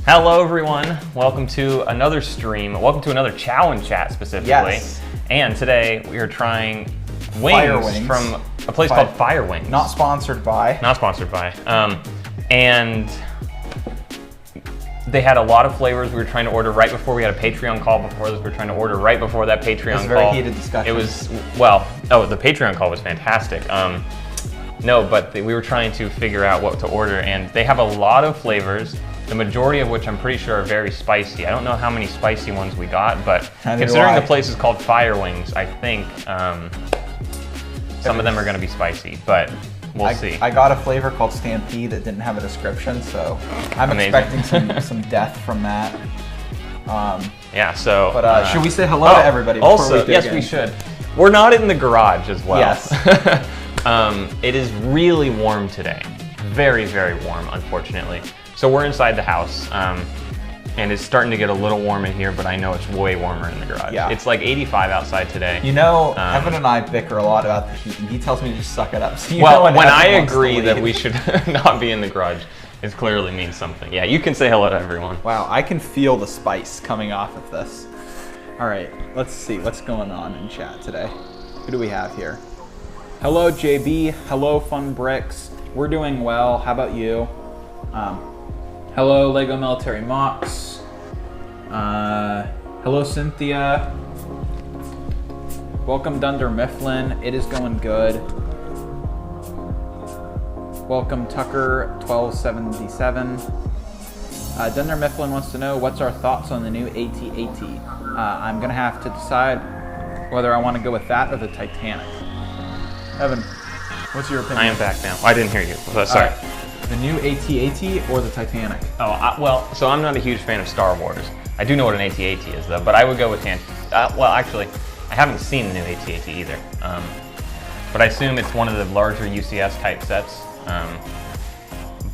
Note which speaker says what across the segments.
Speaker 1: Hello everyone, welcome to another stream. Welcome to another Chow N Chat specifically.
Speaker 2: Yes.
Speaker 1: And today we are trying
Speaker 2: Fire
Speaker 1: wings from a place called Fire Wings.
Speaker 2: Not sponsored by.
Speaker 1: Not sponsored by. And they had a lot of flavors. We were trying to order right before we had a Patreon call before this. We were trying to order right before that Patreon call.
Speaker 2: It was a very heated discussion.
Speaker 1: It was, well, the Patreon call was fantastic. No, but we were trying to figure out what to order, and they have a lot of flavors, the majority of which I'm pretty sure are very spicy. I don't know how many spicy ones we got, but considering the place is called Fire Wings, I think some of them are going to be spicy, but we'll see.
Speaker 2: I got a flavor called Stampede that didn't have a description, so I'm expecting some death from that.
Speaker 1: Yeah, so...
Speaker 2: But should we say hello to everybody before
Speaker 1: also,
Speaker 2: we
Speaker 1: yes, we should. We're not in the garage as well.
Speaker 2: Yes.
Speaker 1: It is really warm today. Very, very warm, unfortunately. So we're inside the house, and it's starting to get a little warm in here, but I know it's way warmer in the garage.
Speaker 2: Yeah.
Speaker 1: It's like 85 outside today.
Speaker 2: You know, Evan and I bicker a lot about the heat, and he tells me to just suck it up. So
Speaker 1: well, when I agree that we should not be in the garage, it clearly means something. Yeah, you can say hello to everyone.
Speaker 2: Wow, I can feel the spice coming off of this. All right, let's see what's going on in chat today. Who do we have here? Hello, JB. Hello, Fun Bricks. We're doing well. How about you? Hello, Lego Military Mox. Hello, Cynthia. Welcome, Dunder Mifflin. It is going good. Welcome, Tucker 1277. Dunder Mifflin wants to know what's our thoughts on the new AT-AT. I'm gonna have to decide whether I want to go with that or the Titanic. Evan, what's your opinion?
Speaker 1: I am back now. I didn't hear you. Sorry.
Speaker 2: The new AT-AT or the Titanic?
Speaker 1: Oh, well, so I'm not a huge fan of Star Wars. I do know what an AT-AT is, though, but I would go with well, actually, I haven't seen the new AT-AT either. But I assume it's one of the larger UCS type sets.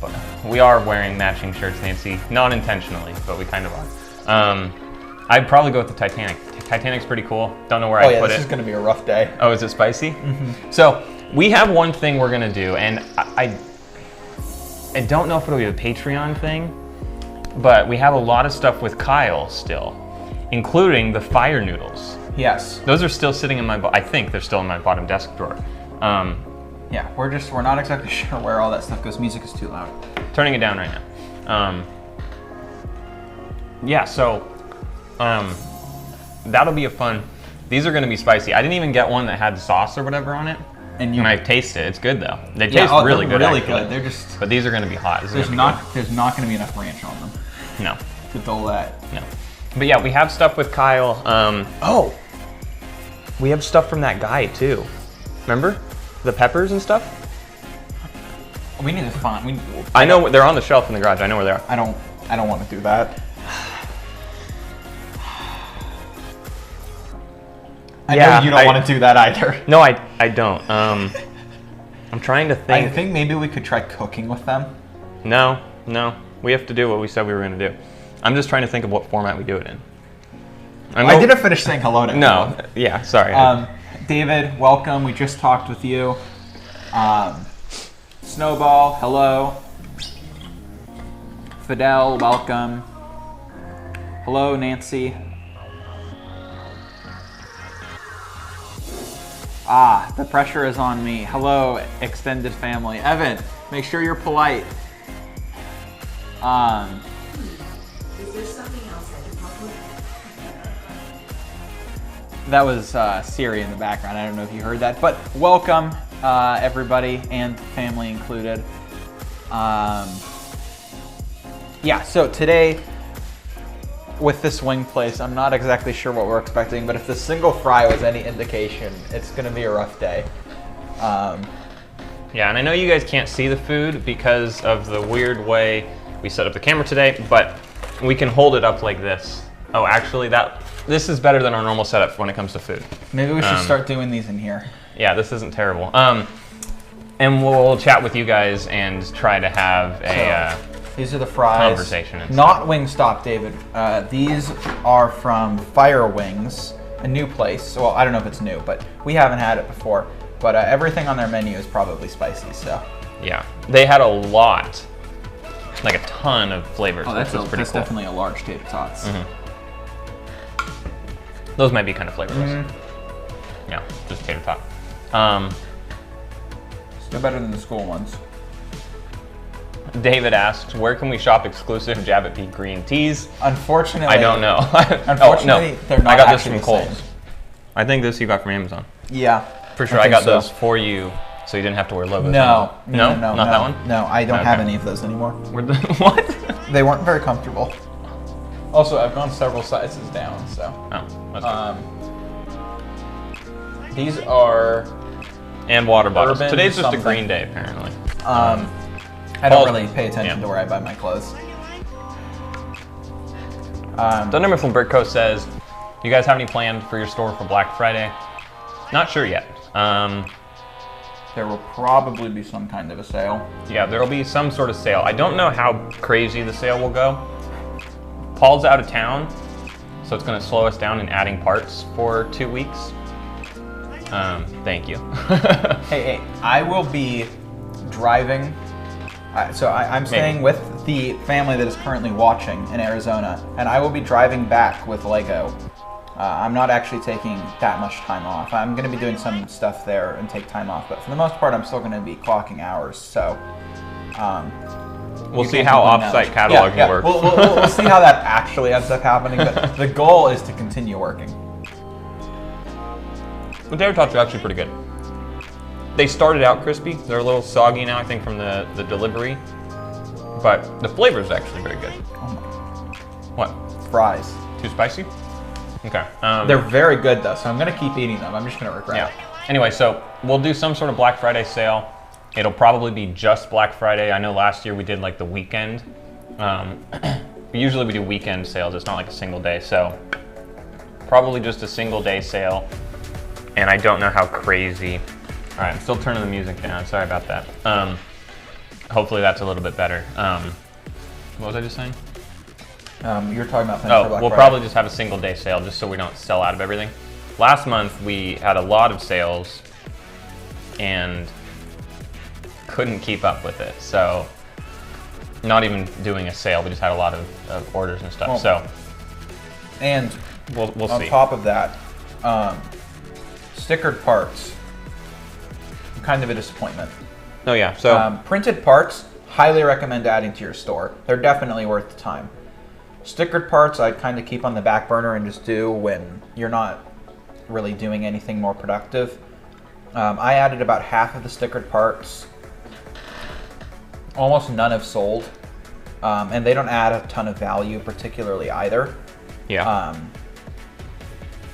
Speaker 1: But we are wearing matching shirts, Nancy. Not intentionally, but we kind of are. I'd probably go with the Titanic. Titanic's pretty cool. Don't know where I'd put it.
Speaker 2: This is going to be a rough day.
Speaker 1: Oh, is it spicy? Mm-hmm. So we have one thing we're going to do, and I don't know if it'll be a Patreon thing, but we have a lot of stuff with Kyle still, including the fire noodles.
Speaker 2: Yes.
Speaker 1: Those are still sitting in my, I think they're still in my bottom desk drawer.
Speaker 2: Yeah, we're not exactly sure where all that stuff goes. Music is too loud.
Speaker 1: Turning it down right now. Yeah, so that'll be a fun. These are going to be spicy. I didn't even get one that had sauce or whatever on it. And I taste it. It's good though. They taste really good.
Speaker 2: Really good. They're just.
Speaker 1: But these are going to be hot.
Speaker 2: There's not going to be enough ranch on them.
Speaker 1: No.
Speaker 2: To dull that.
Speaker 1: No. But yeah, we have stuff with Kyle. We have stuff from that guy too. Remember, the peppers and stuff.
Speaker 2: We need to find.
Speaker 1: I know they're on the shelf in the garage. I know where they are.
Speaker 2: I don't want to do that. I know you don't want to do that either.
Speaker 1: No, I don't. I'm trying to think.
Speaker 2: I think maybe we could try cooking with them.
Speaker 1: No. We have to do what we said we were going to do. I'm just trying to think of what format we do it in.
Speaker 2: I didn't finish saying hello to everyone.
Speaker 1: No. Yeah, sorry.
Speaker 2: David, welcome. We just talked with you. Snowball, hello. Fidel, welcome. Hello, Nancy. The pressure is on me. Hello, extended family. Evan, make sure you're polite.
Speaker 3: Is there something else I can help with?
Speaker 2: That was Siri in the background. I don't know if you heard that, but welcome everybody and family included. Yeah, so today with this wing place, I'm not exactly sure what we're expecting, but if the single fry was any indication, it's gonna be a rough day.
Speaker 1: Yeah, and I know you guys can't see the food because of the weird way we set up the camera today, but we can hold it up like this. Oh, actually, this is better than our normal setup when it comes to food.
Speaker 2: Maybe we should start doing these in here.
Speaker 1: Yeah, this isn't terrible. And we'll chat with you guys and try to have a
Speaker 2: these are the fries.
Speaker 1: Conversation.
Speaker 2: Not Wingstop, David. These are from Fire Wings, a new place. Well, I don't know if it's new, but we haven't had it before. But everything on their menu is probably spicy, so.
Speaker 1: Yeah, they had a lot like a ton of flavors.
Speaker 2: Oh,
Speaker 1: which is pretty
Speaker 2: that's
Speaker 1: cool.
Speaker 2: definitely a large tater tots.
Speaker 1: Those might be kind of flavorless. Yeah, just tater tot.
Speaker 2: Still better than the school ones.
Speaker 1: David asks, where can we shop exclusive Jabbit Peak green teas?
Speaker 2: Unfortunately,
Speaker 1: I don't know.
Speaker 2: Unfortunately, they're not
Speaker 1: I got this
Speaker 2: actually
Speaker 1: from
Speaker 2: the
Speaker 1: Kohl's.
Speaker 2: same.
Speaker 1: I think this you got from Amazon.
Speaker 2: Yeah.
Speaker 1: For sure,
Speaker 2: I
Speaker 1: I got
Speaker 2: think so.
Speaker 1: those for you, so you didn't have to wear logos.
Speaker 2: No,
Speaker 1: No,
Speaker 2: no,
Speaker 1: not that one.
Speaker 2: No, I don't have
Speaker 1: Okay.
Speaker 2: any of those anymore.
Speaker 1: What?
Speaker 2: They weren't very comfortable. Also, I've gone several sizes down, so.
Speaker 1: Oh, that's good.
Speaker 2: These are.
Speaker 1: And water bottles.
Speaker 2: Urban
Speaker 1: Today's just
Speaker 2: something.
Speaker 1: a green day, apparently.
Speaker 2: I don't really pay attention
Speaker 1: yeah.
Speaker 2: to where I buy my clothes.
Speaker 1: Thunder Mifflin Brick Co. says, you guys have any planned for your store for Black Friday? Not sure yet.
Speaker 2: There will probably be some kind of a sale.
Speaker 1: Yeah, there'll be some sort of sale. I don't know how crazy the sale will go. Paul's out of town, so it's going to slow us down in adding parts for 2 weeks. Thank you.
Speaker 2: Hey, I will be driving. I'm staying with the family that is currently watching in Arizona, and I will be driving back with Lego. I'm not actually taking that much time off. I'm going to be doing some stuff there and take time off, but for the most part, I'm still going to be clocking hours. So
Speaker 1: we'll see how off-site cataloging works.
Speaker 2: We'll see how that actually ends up happening, but the goal is to continue working.
Speaker 1: The tater tots are actually pretty good. They started out crispy. They're a little soggy now, I think, from the delivery. But the flavor is actually very good. What?
Speaker 2: Fries.
Speaker 1: Too spicy? Okay.
Speaker 2: They're very good though, so I'm gonna keep eating them. I'm just gonna regret it.
Speaker 1: Anyway, so we'll do some sort of Black Friday sale. It'll probably be just Black Friday. I know last year we did like the weekend. Usually we do weekend sales. It's not like a single day. So probably just a single day sale. And I don't know how crazy. All right, I'm still turning the music down. Sorry about that. Hopefully that's a little bit better. What was I just saying?
Speaker 2: You were talking about things for
Speaker 1: Oh,
Speaker 2: Black
Speaker 1: we'll
Speaker 2: Friday.
Speaker 1: probably just have a single day sale just so we don't sell out of everything. Last month we had a lot of sales and couldn't keep up with it. So not even doing a sale, we just had a lot of orders and stuff.
Speaker 2: Well,
Speaker 1: so
Speaker 2: and
Speaker 1: we'll
Speaker 2: on
Speaker 1: see.
Speaker 2: top of that, stickered parts, kind of a disappointment.
Speaker 1: Oh yeah, so
Speaker 2: Printed parts, highly recommend adding to your store. They're definitely worth the time. Stickered parts, I'd kind of keep on the back burner and just do when you're not really doing anything more productive. I added about half of the stickered parts. Almost none have sold. And they don't add a ton of value particularly either.
Speaker 1: yeah.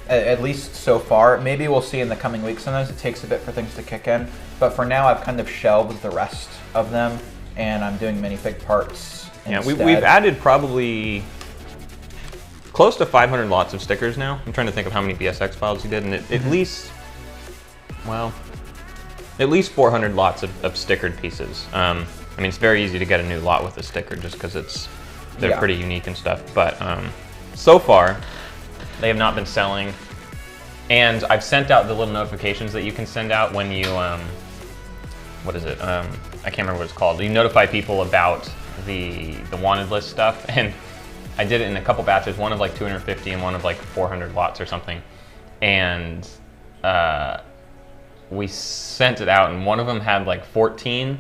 Speaker 2: At least so far. Maybe we'll see in the coming weeks. Sometimes it takes a bit for things to kick in. But for now, I've kind of shelved the rest of them, and I'm doing minifig parts instead.
Speaker 1: We've added probably close to 500 lots of stickers now. I'm trying to think of how many BSX files you did, and at least 400 lots of stickered pieces. I mean, it's very easy to get a new lot with a sticker just because they're pretty unique and stuff. But so far, they have not been selling. And I've sent out the little notifications that you can send out when you, what is it? I can't remember what it's called. You notify people about the wanted list stuff. And I did it in a couple batches, one of like 250 and one of like 400 lots or something. And we sent it out, and one of them had like 14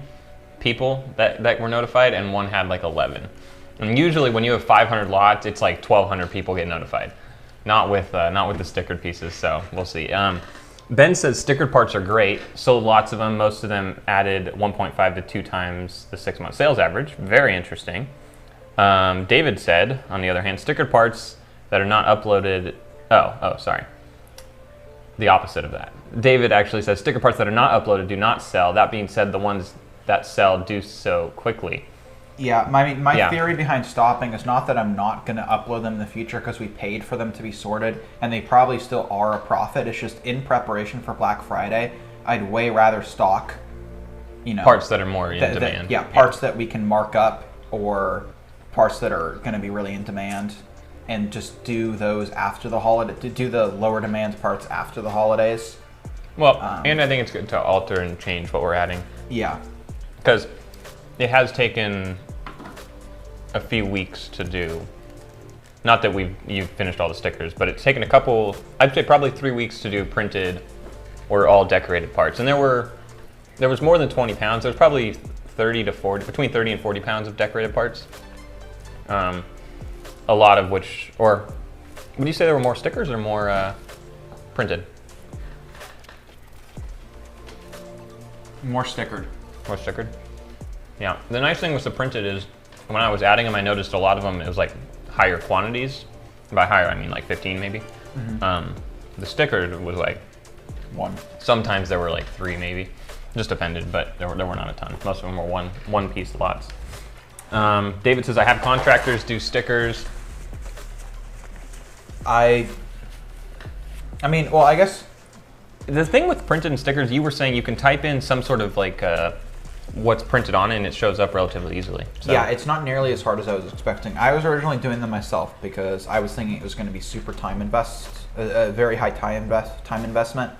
Speaker 1: people that were notified, and one had like 11. And usually when you have 500 lots, it's like 1,200 people get notified. Not with the stickered pieces, so we'll see. Ben says stickered parts are great. Sold lots of them. Most of them added 1.5 to 2 times the 6-month sales average. Very interesting. David said, on the other hand, stickered parts that are not uploaded. Oh, sorry. The opposite of that. David actually says sticker parts that are not uploaded do not sell. That being said, the ones that sell do so quickly.
Speaker 2: Yeah, my theory behind stopping is not that I'm not going to upload them in the future because we paid for them to be sorted, and they probably still are a profit. It's just in preparation for Black Friday, I'd way rather stock,
Speaker 1: parts that are more in demand.
Speaker 2: Parts that we can mark up, or parts that are going to be really in demand, and just do those after the holiday. To do the lower demand parts after the holidays.
Speaker 1: Well, and I think it's good to alter and change what we're adding.
Speaker 2: Yeah.
Speaker 1: Because it has taken a few weeks to do. Not that you've finished all the stickers, but it's taken a couple, I'd say probably 3 weeks to do printed or all decorated parts. And there was more than 20 pounds. There was probably 30 to 40, between 30 and 40 pounds of decorated parts. A lot of which, or would you say there were more stickers or more printed?
Speaker 2: More stickered.
Speaker 1: More stickered? Yeah. The nice thing with the printed is when I was adding them, I noticed a lot of them, it was like higher quantities. By higher, I mean like 15 maybe. The stickers was like
Speaker 2: 1.
Speaker 1: Sometimes there were like 3 maybe. Just depended, but there were not a ton. Most of them were one piece lots. David says, I have contractors do stickers.
Speaker 2: I mean, well, I guess
Speaker 1: The thing with printed and stickers, you were saying you can type in some sort of like what's printed on it and it shows up relatively easily. So.
Speaker 2: Yeah, it's not nearly as hard as I was expecting. I was originally doing them myself because I was thinking it was going to be super a very high time investment.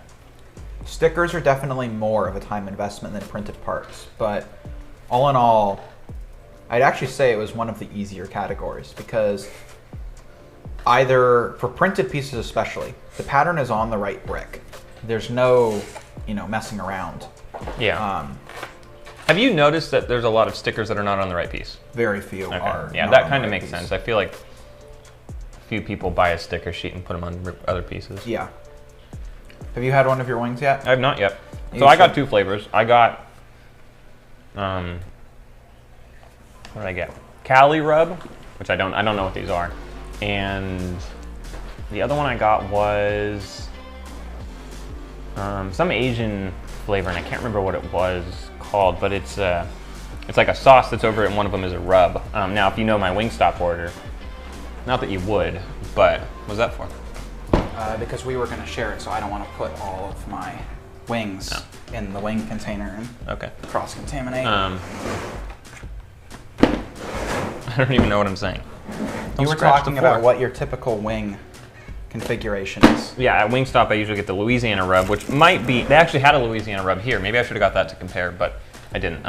Speaker 2: Stickers are definitely more of a time investment than printed parts, but all in all, I'd actually say it was one of the easier categories because either, for printed pieces especially, the pattern is on the right brick. There's no, messing around.
Speaker 1: Yeah. Have you noticed that there's a lot of stickers that are not on the right piece?
Speaker 2: Very few are.
Speaker 1: Yeah, that kind of makes sense. I feel like a few people buy a sticker sheet and put them on other pieces.
Speaker 2: Yeah. Have you had one of your wings yet?
Speaker 1: I have not yet. So I got 2 flavors. I got, what did I get? Cali Rub, which I don't know what these are. And the other one I got was some Asian flavor, and I can't remember what it was called, but it's like a sauce that's over it, and one of them is a rub. Now, if you know my Wingstop order, not that you would, but what was that for?
Speaker 2: Because we were going to share it, so I don't want to put all of my wings in the wing container and cross-contaminate.
Speaker 1: I don't even know what I'm saying.
Speaker 2: You were talking about what your typical wing configuration is.
Speaker 1: Yeah, at Wingstop I usually get the Louisiana rub, which might be, they actually had a Louisiana rub here. Maybe I should have got that to compare, but I didn't.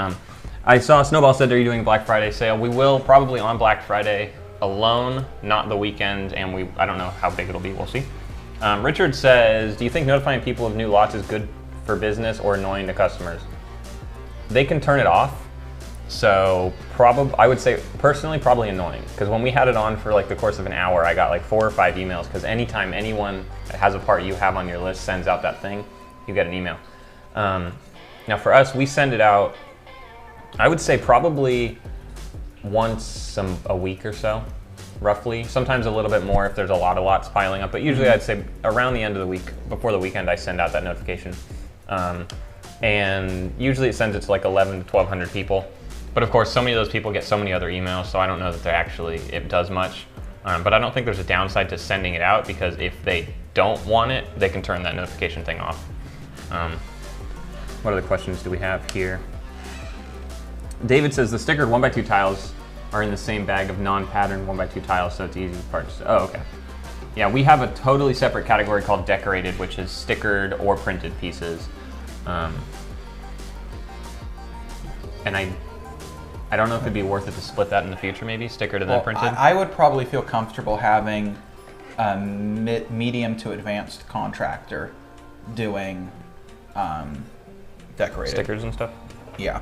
Speaker 1: I saw Snowball said they're doing a Black Friday sale. We will probably on Black Friday alone, not the weekend, and I don't know how big it'll be, we'll see. Richard says, do you think notifying people of new lots is good for business or annoying to customers? They can turn it off. So I would say personally probably annoying, because when we had it on for like the course of an hour, I got like 4 or 5 emails, because anytime anyone that has a part you have on your list sends out that thing, you get an email. Now for us, we send it out, I would say probably once a week or so, roughly. Sometimes a little bit more if there's a lot of lots piling up, but usually I'd say around the end of the week, before the weekend, I send out that notification. And usually it sends it to like 11 to 1,200 people. But of course, so many of those people get so many other emails, so I don't know that it does much. But I don't think there's a downside to sending it out, because if they don't want it, they can turn that notification thing off. What other questions do we have here? David says the stickered 1x2 tiles are in the same bag of non-patterned 1x2 tiles, so it's easy parts. Oh, okay. Yeah, we have a totally separate category called decorated, which is stickered or printed pieces. And I don't know if it'd be worth it to split that in the future, maybe stickered and then printed.
Speaker 2: I would probably feel comfortable having a medium to advanced contractor doing decorated
Speaker 1: stickers and stuff.
Speaker 2: Yeah.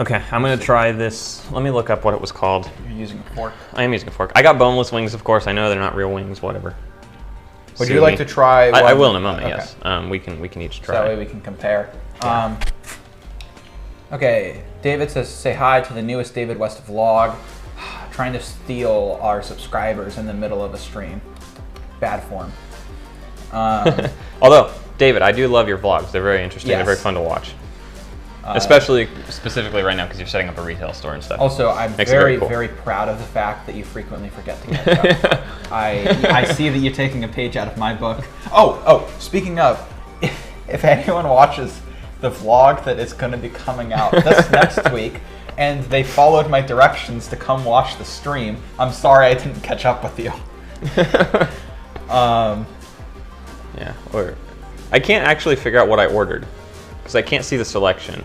Speaker 1: Okay, I'm gonna try this. Let me look up what it was called.
Speaker 2: You're using a fork.
Speaker 1: I am using a fork. I got boneless wings, of course. I know they're not real wings. Whatever.
Speaker 2: Would you like to try?
Speaker 1: I will in a moment. Okay. Yes. We can each try.
Speaker 2: So that way we can compare.
Speaker 1: Yeah.
Speaker 2: Okay, David says, say hi to the newest David West vlog. Trying to steal our subscribers in the middle of a stream. Bad form.
Speaker 1: Although, David, I do love your vlogs. They're very interesting.
Speaker 2: Yes.
Speaker 1: They're very fun to watch. Specifically right now, because you're setting up a retail store and stuff.
Speaker 2: Also, I'm very, very proud of the fact that you frequently forget to catch up. I see that you're taking a page out of my book. Oh, speaking of, if anyone watches the vlog that is going to be coming out this next week, and they followed my directions to come watch the stream, I'm sorry I didn't catch up with you.
Speaker 1: Yeah, or I can't actually figure out what I ordered, because I can't see the selection.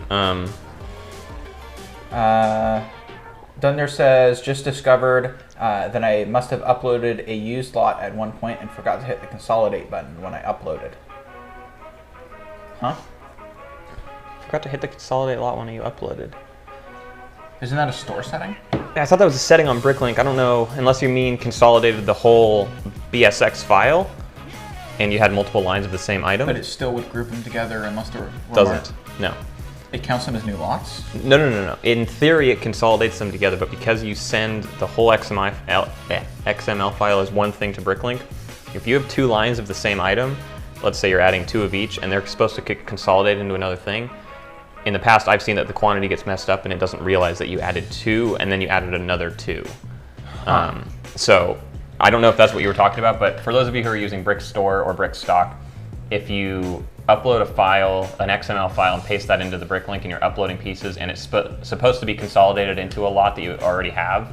Speaker 2: Dunder says, just discovered that I must have uploaded a used lot at one point and forgot to hit the consolidate button when I uploaded. Huh?
Speaker 1: Forgot to hit the consolidate lot when you uploaded.
Speaker 2: Isn't that a store setting?
Speaker 1: Yeah, I thought that was a setting on BrickLink. I don't know, unless you mean consolidated the whole BSX file and you had multiple lines of the same item.
Speaker 2: But it still would group them together unless there were
Speaker 1: Doesn't. No.
Speaker 2: It counts them as new lots?
Speaker 1: No. In theory, it consolidates them together, but because you send the whole XML file as one thing to BrickLink, if you have 2 lines of the same item, let's say you're adding 2 of each, and they're supposed to get consolidated into another thing, in the past, I've seen that the quantity gets messed up and it doesn't realize that you added 2 and then you added another 2. So I don't know if that's what you were talking about, but for those of you who are using BrickStore or BrickStock, if you upload a file, an XML file, and paste that into the BrickLink and you're uploading pieces and it's supposed to be consolidated into a lot that you already have,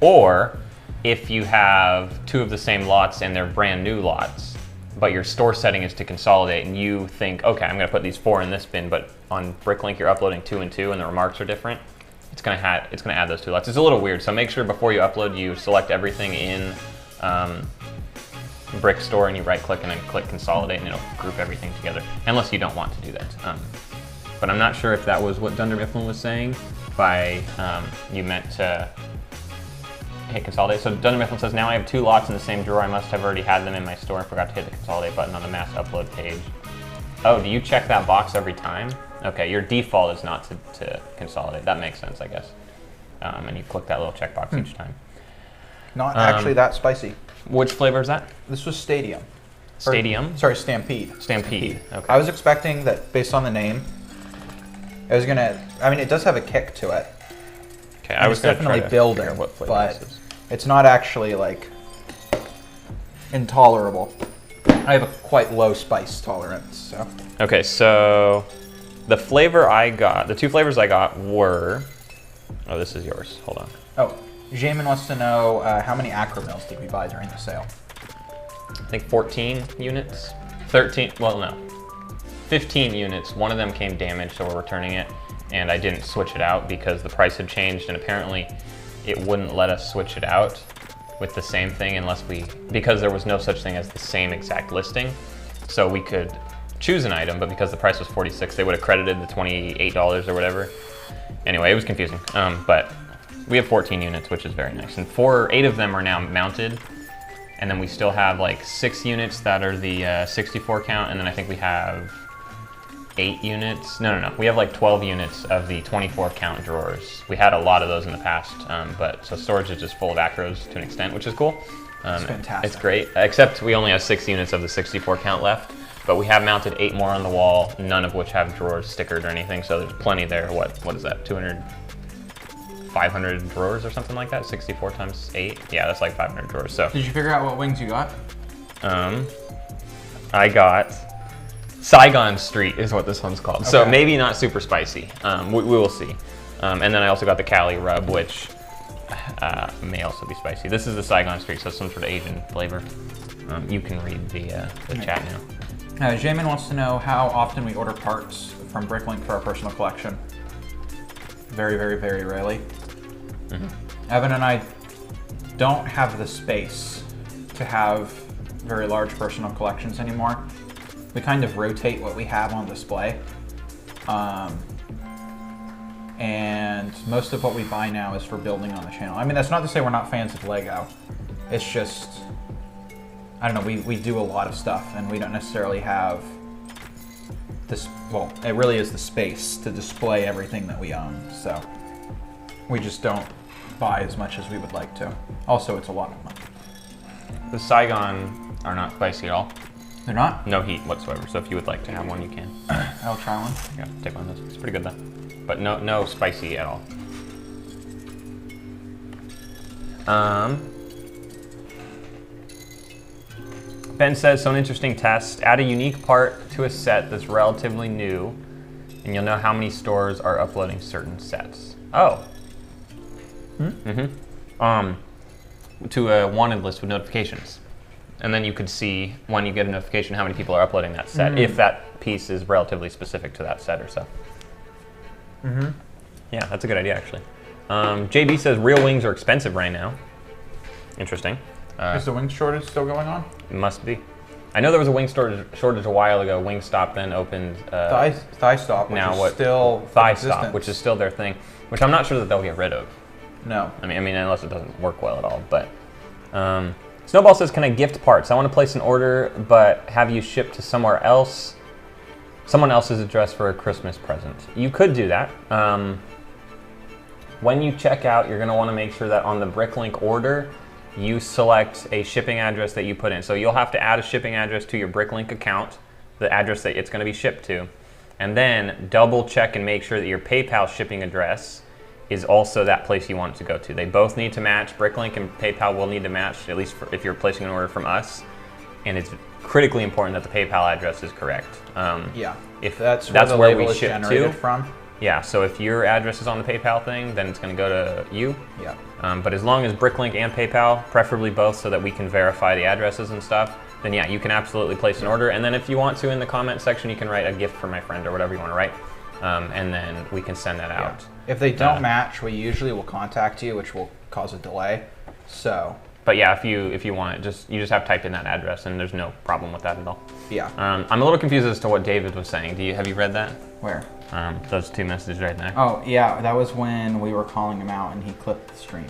Speaker 1: or if you have 2 of the same lots and they're brand new lots, but your store setting is to consolidate and you think, okay, I'm gonna put these 4 in this bin, but on BrickLink you're uploading 2 and 2 and the remarks are different, it's gonna add those 2 lots. It's a little weird, so make sure before you upload you select everything in BrickStore and you right click and then click consolidate and it'll group everything together, unless you don't want to do that. But I'm not sure if that was what Dunder Mifflin was saying by you meant to hit consolidate. So Dunder Mifflin says, now I have 2 lots in the same drawer. I must have already had them in my store and forgot to hit the consolidate button on the mass upload page. Oh, do you check that box every time? Okay, your default is not to consolidate. That makes sense, I guess. And you click that little checkbox each time.
Speaker 2: Not actually that spicy.
Speaker 1: Which flavor is that?
Speaker 2: This was Stadium.
Speaker 1: Stadium?
Speaker 2: Sorry, Stampede.
Speaker 1: Stampede. Okay.
Speaker 2: I was expecting that based on the name, I was gonna, I mean, it does have a kick to it.
Speaker 1: Okay, I was gonna
Speaker 2: definitely
Speaker 1: try to
Speaker 2: building,
Speaker 1: figure out what flavor
Speaker 2: but
Speaker 1: this is.
Speaker 2: it's not actually like intolerable. I have a quite low spice tolerance, so.
Speaker 1: Okay, so the flavor I got, the 2 flavors I got were, oh, this is yours, hold on.
Speaker 2: Oh, Jamin wants to know how many acromills did we buy during the sale?
Speaker 1: I think 14 units, 13, well no, 15 units. One of them came damaged, so we're returning it, and I didn't switch it out because the price had changed, and apparently it wouldn't let us switch it out with the same thing because there was no such thing as the same exact listing. So we could choose an item, but because the price was $46, they would have credited the $28 or whatever. Anyway, it was confusing, but we have 14 units, which is very nice. And 8 of them are now mounted, and then we still have like 6 units that are the 64 count, and then I think we have 8 units. No. We have like 12 units of the 24 count drawers. We had a lot of those in the past, but so storage is just full of acros to an extent, which is cool.
Speaker 2: It's fantastic.
Speaker 1: It's great, except we only have 6 units of the 64 count left, but we have mounted 8 more on the wall, none of which have drawers stickered or anything, so there's plenty there. What is that, 500 drawers or something like that? 64 times 8? Yeah, that's like 500 drawers. So
Speaker 2: Did you figure out what wings you got?
Speaker 1: I got Saigon Street is what this one's called.
Speaker 2: Okay.
Speaker 1: So maybe not super spicy. We will see. And then I also got the Cali Rub, which may also be spicy. This is the Saigon Street, so some sort of Asian flavor. You can read the chat now.
Speaker 2: Jamin wants to know how often we order parts from BrickLink for our personal collection. Very, very, very rarely. Evan and I don't have the space to have very large personal collections anymore. We kind of rotate what we have on display. And most of what we buy now is for building on the channel. I mean, that's not to say we're not fans of Lego. It's just, I don't know, we do a lot of stuff and we don't necessarily have this, well, it really is the space to display everything that we own. So we just don't buy as much as we would like to. Also, it's a lot of money.
Speaker 1: The Saigon are not spicy at all.
Speaker 2: They're not?
Speaker 1: No heat whatsoever, so if you would like to have one, you can.
Speaker 2: I'll try one.
Speaker 1: Yeah, take one of those. It's pretty good though. But no spicy at all. Ben says, so an interesting test. Add a unique part to a set that's relatively new, and you'll know how many stores are uploading certain sets. Oh. To a wanted list with notifications. And then you could see when you get a notification how many people are uploading that set, if that piece is relatively specific to that set or so. Yeah, that's a good idea actually. JB says real wings are expensive right now. Interesting.
Speaker 2: Is the wing shortage still going on?
Speaker 1: It must be. I know there was a wing shortage a while ago. Wingstop then opened.
Speaker 2: Thigh Stop, which
Speaker 1: now
Speaker 2: is
Speaker 1: what?
Speaker 2: still
Speaker 1: Thigh
Speaker 2: in
Speaker 1: Stop,
Speaker 2: existence.
Speaker 1: which is still their thing, which I'm not sure that they'll get rid of.
Speaker 2: No.
Speaker 1: I mean, unless it doesn't work well at all. But Snowball says, "Can I gift parts? I want to place an order, but have you shipped to someone else's address for a Christmas present." You could do that. When you check out, you're going to want to make sure that on the BrickLink order, you select a shipping address that you put in. So you'll have to add a shipping address to your BrickLink account, the address that it's going to be shipped to, and then double check and make sure that your PayPal shipping address is also that place you want it to go to. They both need to match. BrickLink and PayPal will need to match, at least if you're placing an order from us. And it's critically important that the PayPal address is correct.
Speaker 2: Yeah.
Speaker 1: If
Speaker 2: that's
Speaker 1: where
Speaker 2: where
Speaker 1: we
Speaker 2: we
Speaker 1: ship
Speaker 2: generated
Speaker 1: to.
Speaker 2: from.
Speaker 1: Yeah, so if your address is on the PayPal thing, then it's going to go to you.
Speaker 2: Yeah.
Speaker 1: But as long as BrickLink and PayPal, preferably both so that we can verify the addresses and stuff, then yeah, you can absolutely place an order. And then if you want to, in the comment section, you can write a gift for my friend or whatever you want to write. And then we can send that out.
Speaker 2: If they don't match, we usually will contact you, which will cause a delay. So.
Speaker 1: But yeah, if you want it, you just have to type in that address, and there's no problem with that at all.
Speaker 2: Yeah.
Speaker 1: I'm a little confused as to what David was saying. Have you read that?
Speaker 2: Where?
Speaker 1: Those two messages right there.
Speaker 2: Oh, yeah, that was when we were calling him out and he clipped the stream.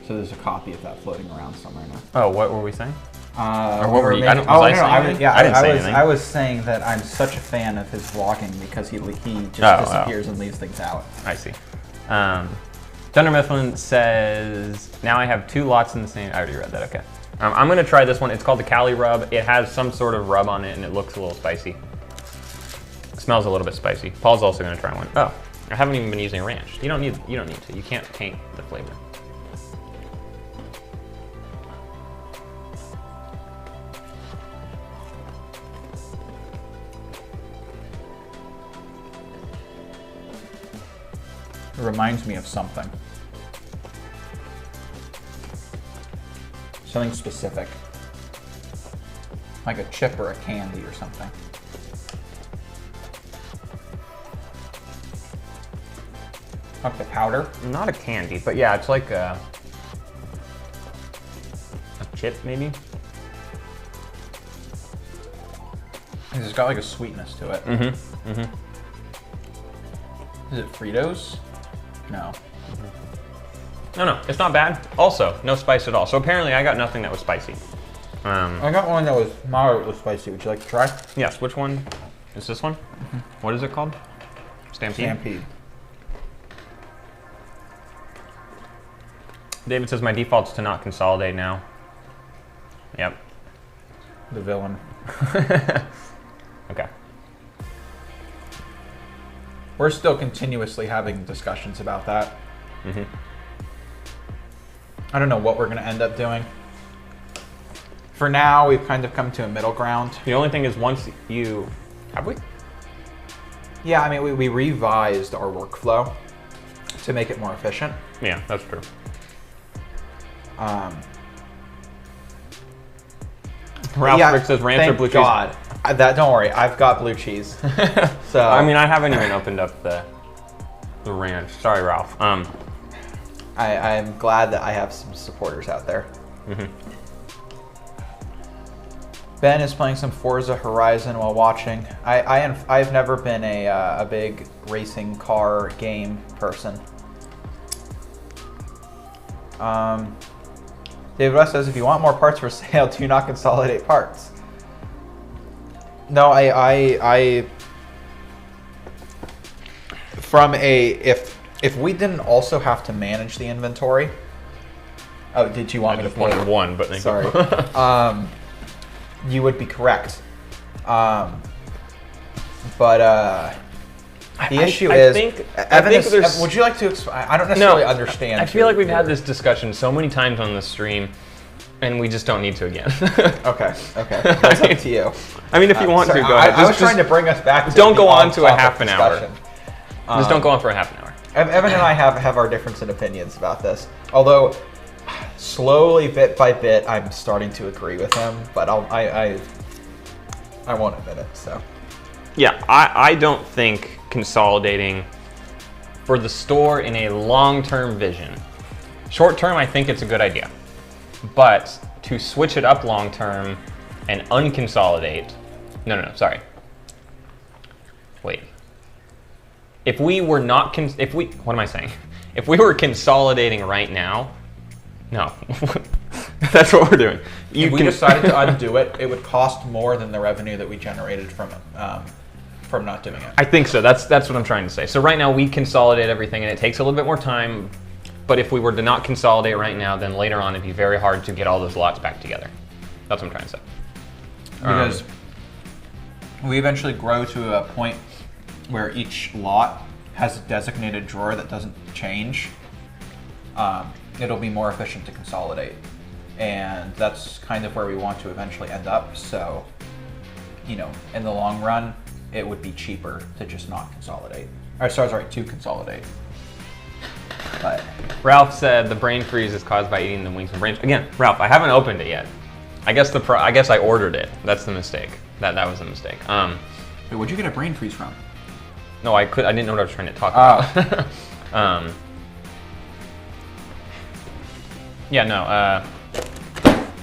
Speaker 2: So there's a copy of that floating around somewhere now.
Speaker 1: Oh, what were we saying?
Speaker 2: Or
Speaker 1: what were you? I
Speaker 2: was saying that I'm such a fan of his vlogging because he just disappears and leaves things out.
Speaker 1: I see. Thunder Mifflin says, now I have 2 lots in the same. I already read that. Okay. I'm gonna try this one. It's called the Cali Rub. It has some sort of rub on it, and it looks a little spicy. It smells a little bit spicy. Paul's also gonna try one. Oh, I haven't even been using ranch. You don't need to. You can't taint the flavor.
Speaker 2: It reminds me of something. Something specific. Like a chip or a candy or something. Like the powder?
Speaker 1: Not a candy, but yeah, it's like a chip maybe.
Speaker 2: It's got like a sweetness to it.
Speaker 1: Mm-hmm. Mm-hmm.
Speaker 2: Is it Fritos? No.
Speaker 1: No, it's not bad. Also, no spice at all. So apparently I got nothing that was spicy.
Speaker 2: I got one that was moderately spicy. Would you like to try?
Speaker 1: Yes, which one is this one? Mm-hmm. What is it called? Stampede?
Speaker 2: Stampede.
Speaker 1: David says my default's to not consolidate now. Yep.
Speaker 2: The villain.
Speaker 1: Okay.
Speaker 2: We're still continuously having discussions about that.
Speaker 1: Mm-hmm.
Speaker 2: I don't know what we're going to end up doing. For now, we've kind of come to a middle ground.
Speaker 1: The only thing is once you... Have we?
Speaker 2: Yeah, I mean, we revised our workflow to make it more efficient.
Speaker 1: Yeah, that's true. Ralph Rick says ranch or blue cheese.
Speaker 2: God. Don't worry, I've got blue cheese. So
Speaker 1: I mean, I haven't even opened up the ranch. Sorry, Ralph.
Speaker 2: I'm glad that I have some supporters out there.
Speaker 1: Mm-hmm.
Speaker 2: Ben is playing some Forza Horizon while watching. I've never been a big racing car game person. David West says, if you want more parts for sale, do not consolidate parts. No, if we didn't also have to manage the inventory. Oh, did you want me to play
Speaker 1: one? But
Speaker 2: sorry. You would be correct. The issue is, Evan, would you like to explain? I don't necessarily understand.
Speaker 1: I feel like we've had this discussion so many times on the stream, and we just don't need to again.
Speaker 2: Okay. That's up to you.
Speaker 1: I mean, if you want to, go ahead.
Speaker 2: I was trying to bring us back to
Speaker 1: don't go on to a half an hour. Just don't go on for a half an hour.
Speaker 2: Evan and I have our difference in opinions about this. Although, slowly, bit by bit, I'm starting to agree with him, but I won't admit it, so.
Speaker 1: Yeah, I don't think consolidating for the store in a long-term vision. Short-term, I think it's a good idea. But to switch it up long-term and unconsolidate, sorry. Wait. If we were not, what am I saying? If we were consolidating right now, no. That's what we're doing.
Speaker 2: If we decided to undo it, it would cost more than the revenue that we generated from not doing it.
Speaker 1: I think so. That's what I'm trying to say. So right now we consolidate everything, and it takes a little bit more time. But if we were to not consolidate right now, then later on it'd be very hard to get all those lots back together. That's what I'm trying to say.
Speaker 2: Because we eventually grow to a point where each lot has a designated drawer that doesn't change. It'll be more efficient to consolidate. And that's kind of where we want to eventually end up. So, in the long run, it would be cheaper to just not consolidate. To consolidate. But
Speaker 1: Ralph said the brain freeze is caused by eating the wings from brain. Again, Ralph, I haven't opened it yet. I guess I ordered it. That's the mistake. That was the mistake.
Speaker 2: Wait, where'd you get a brain freeze from?
Speaker 1: No, I didn't know what I was trying to talk about.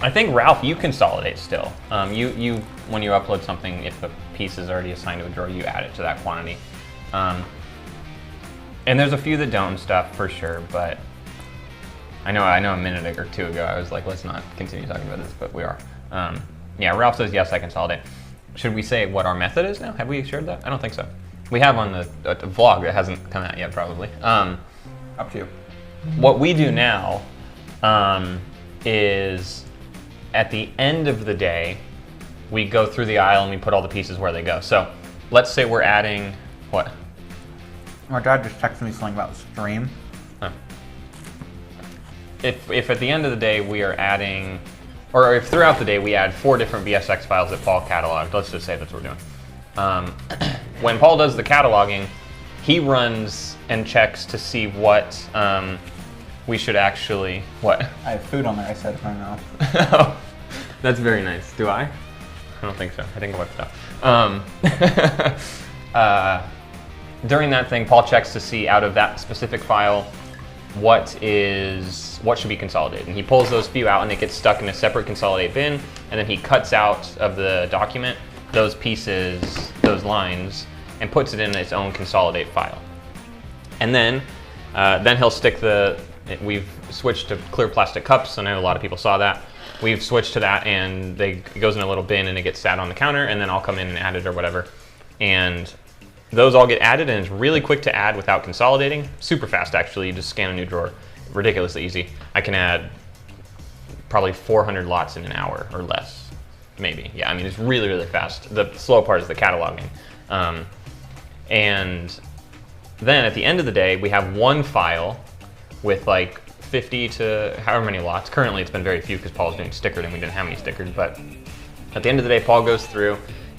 Speaker 1: I think Ralph, you consolidate still. You when you upload something, if a piece is already assigned to a drawer, you add it to that quantity. And there's a few that don't and stuff for sure, but I know a minute or two ago I was like, let's not continue talking about this, but we are. Ralph says yes, I consolidate. Should we say what our method is now? Have we shared that? I don't think so. We have on the vlog that hasn't come out yet, probably.
Speaker 2: Up to you.
Speaker 1: What we do now is at the end of the day, we go through the aisle and we put all the pieces where they go. So let's say we're adding, what?
Speaker 2: My dad just texted me something about stream.
Speaker 1: Oh. If at the end of the day we are adding, or if throughout the day we add 4 different BSX files that Paul cataloged, let's just say that's what we're doing. When Paul does the cataloging, he runs and checks to see what we should actually, what?
Speaker 2: I have food on there, I said in my mouth.
Speaker 1: That's very nice. Do I? I don't think so. I think I wiped it off. During that thing, Paul checks to see out of that specific file what should be consolidated. And he pulls those few out and it gets stuck in a separate consolidate bin, and then he cuts out of the document those pieces, those lines, and puts it in its own consolidate file. And then he'll stick we've switched to clear plastic cups. I know a lot of people saw that. We've switched to that, and it goes in a little bin and it gets sat on the counter, and then I'll come in and add it or whatever. And those all get added, and it's really quick to add without consolidating. Super fast, actually. You just scan a new drawer. Ridiculously easy. I can add probably 400 lots in an hour or less, maybe. Yeah, I mean, it's really, really fast. The slow part is the cataloging. And then at the end of the day, we have one file with like 50 to however many lots. Currently, it's been very few because Paul's doing stickered and we didn't have any stickered. But at the end of the day, Paul goes through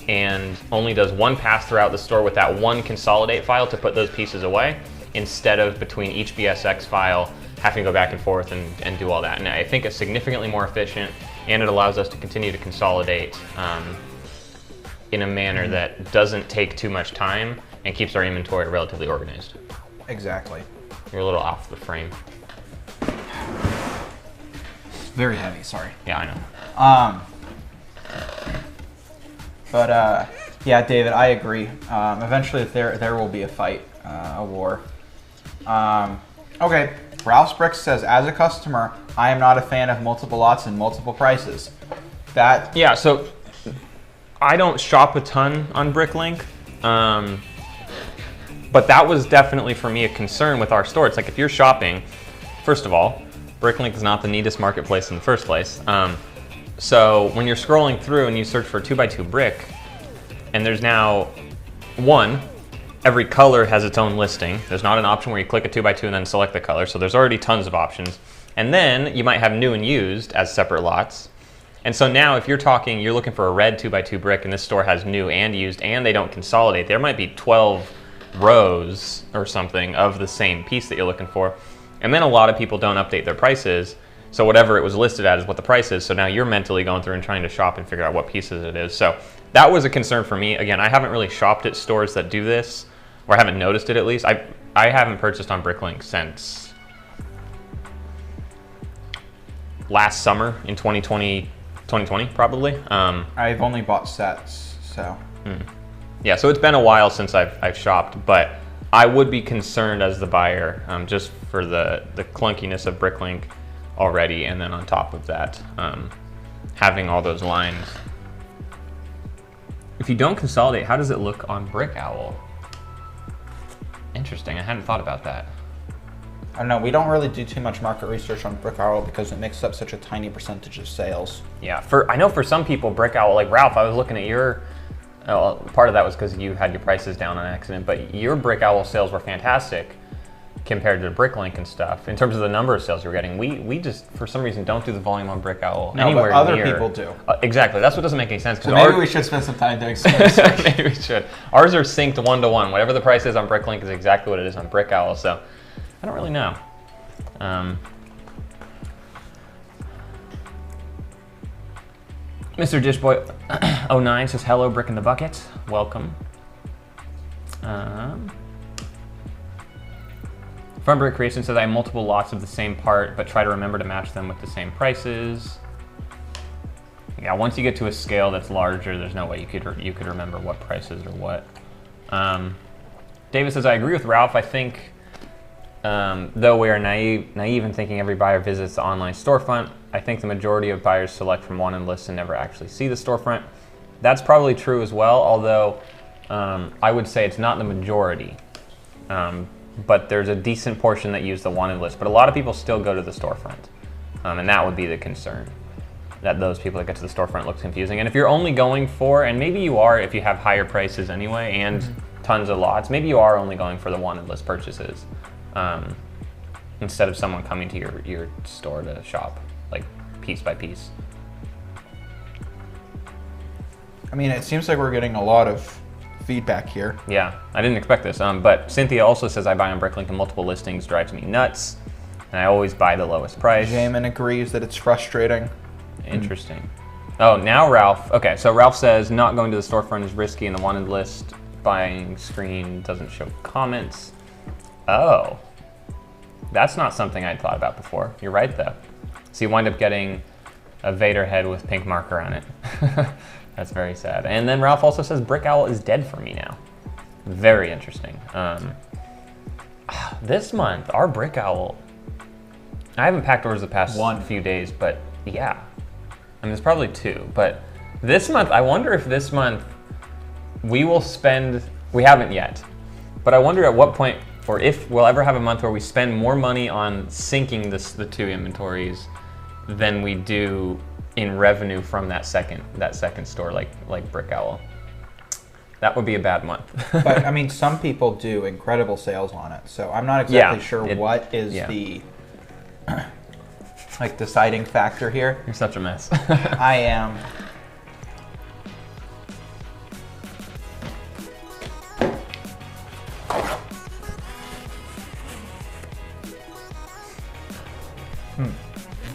Speaker 1: and only does one pass throughout the store with that one consolidate file to put those pieces away, instead of between each BSX file having to go back and forth and do all that. And I think it's significantly more efficient, and it allows us to continue to consolidate in a manner that doesn't take too much time and keeps our inventory relatively organized.
Speaker 2: Exactly.
Speaker 1: You're a little off the frame.
Speaker 2: It's very heavy, sorry.
Speaker 1: Yeah, I know.
Speaker 2: But yeah, David, I agree. Eventually there will be a fight, a war. Okay, Ralph's Bricks says, as a customer, I am not a fan of multiple lots and multiple prices.
Speaker 1: Yeah, so I don't shop a ton on BrickLink, but that was definitely for me a concern with our store. It's like if you're shopping, first of all, BrickLink is not the neatest marketplace in the first place. So when you're scrolling through and you search for 2x2 brick, and there's now every color has its own listing. There's not an option where you click a 2x2 and then select the color, so there's already tons of options. And then you might have new and used as separate lots. And so now if you're looking for a red 2x2 brick and this store has new and used and they don't consolidate, there might be 12 rows or something of the same piece that you're looking for. And then a lot of people don't update their prices. So whatever it was listed at is what the price is. So now you're mentally going through and trying to shop and figure out what pieces it is. So that was a concern for me. Again, I haven't really shopped at stores that do this, or haven't noticed it at least. I haven't purchased on BrickLink since last summer in 2020 probably.
Speaker 2: I've only bought sets, so.
Speaker 1: Yeah, so it's been a while since I've shopped, but I would be concerned as the buyer, just for the clunkiness of BrickLink already, and then on top of that, having all those lines. If you don't consolidate, how does it look on BrickOwl? Interesting, I hadn't thought about that.
Speaker 2: I don't know, we don't really do too much market research on BrickOwl because it makes up such a tiny percentage of sales.
Speaker 1: Yeah, I know for some people, BrickOwl, like Ralph, I was looking at your, part of that was because you had your prices down on accident, but your BrickOwl sales were fantastic compared to BrickLink and stuff. In terms of the number of sales you're getting, we just, for some reason, don't do the volume on BrickOwl anywhere
Speaker 2: but other
Speaker 1: near.
Speaker 2: people do.
Speaker 1: Exactly, that's what doesn't make any sense.
Speaker 2: So maybe we should spend some time doing some research.
Speaker 1: Maybe we should. Ours are synced 1-to-1. Whatever the price is on BrickLink is exactly what it is on BrickOwl, so I don't really know. Mr. Dishboy09 says, hello, Brick in the Bucket. Welcome. Fun Brick Creation says, I have multiple lots of the same part, but try to remember to match them with the same prices. Yeah, once you get to a scale that's larger, there's no way you could remember what prices or what. David says, I agree with Ralph. I think, though we are naive in thinking every buyer visits the online storefront, I think the majority of buyers select from wanted lists and never actually see the storefront. That's probably true as well, although I would say it's not the majority. But there's a decent portion that use the wanted list. But a lot of people still go to the storefront. And that would be the concern, that those people that get to the storefront looks confusing. And if you're only going for, and maybe you are if you have higher prices anyway and tons of lots, maybe you are only going for the wanted list purchases instead of someone coming to your store to shop, like piece by piece.
Speaker 2: I mean, it seems like we're getting a lot of feedback here.
Speaker 1: Yeah, I didn't expect this. But Cynthia also says, I buy on BrickLink and multiple listings drives me nuts. And I always buy the lowest price.
Speaker 2: Jamin agrees that it's frustrating.
Speaker 1: Interesting. Oh, now Ralph. Okay, so Ralph says, not going to the storefront is risky and the wanted list buying screen doesn't show comments. Oh, that's not something I'd thought about before. You're right, though. So you wind up getting a Vader head with pink marker on it. That's very sad. And then Ralph also says BrickOwl is dead for me now. Very interesting. This month, our BrickOwl, I haven't packed orders the past few days, but yeah. I mean, there's probably 2, but this month, I wonder if this month we will spend, we haven't yet, but I wonder at what point, or if we'll ever have a month where we spend more money on syncing the 2 inventories than we do in revenue from that second store, like BrickOwl. That would be a bad month.
Speaker 2: But I mean, some people do incredible sales on it, so I'm not exactly sure what is the like deciding factor here.
Speaker 1: You're such a mess.
Speaker 2: I am.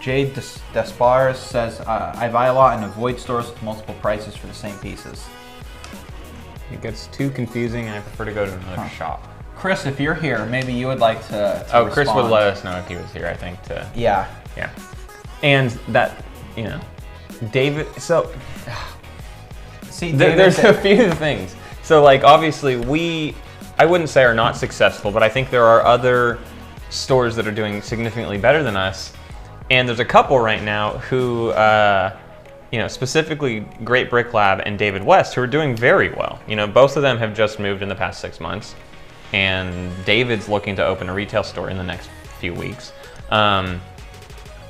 Speaker 2: Jade Despars says, I buy a lot and avoid stores with multiple prices for the same pieces.
Speaker 1: It gets too confusing and I prefer to go to another shop.
Speaker 2: Chris, if you're here, maybe you would like to
Speaker 1: Chris
Speaker 2: respond.
Speaker 1: would let us know if he was here, I think.
Speaker 2: Yeah.
Speaker 1: And that, David, so,
Speaker 2: see,
Speaker 1: there's a few things. So like, obviously I wouldn't say are not successful, but I think there are other stores that are doing significantly better than us. And there's a couple right now who, specifically Great Brick Lab and David West, who are doing very well. Both of them have just moved in the past 6 months. And David's looking to open a retail store in the next few weeks. And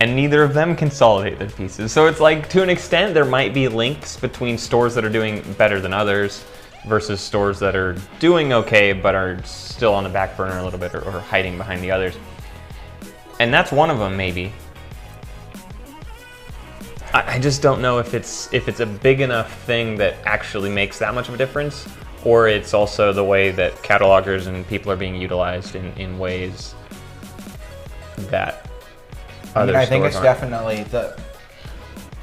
Speaker 1: neither of them consolidate their pieces. So it's like, to an extent, there might be links between stores that are doing better than others versus stores that are doing okay but are still on the back burner a little bit or hiding behind the others. And that's one of them, maybe. I just don't know if it's a big enough thing that actually makes that much of a difference, or it's also the way that catalogers and people are being utilized in ways that other stores
Speaker 2: I think it's
Speaker 1: aren't.
Speaker 2: definitely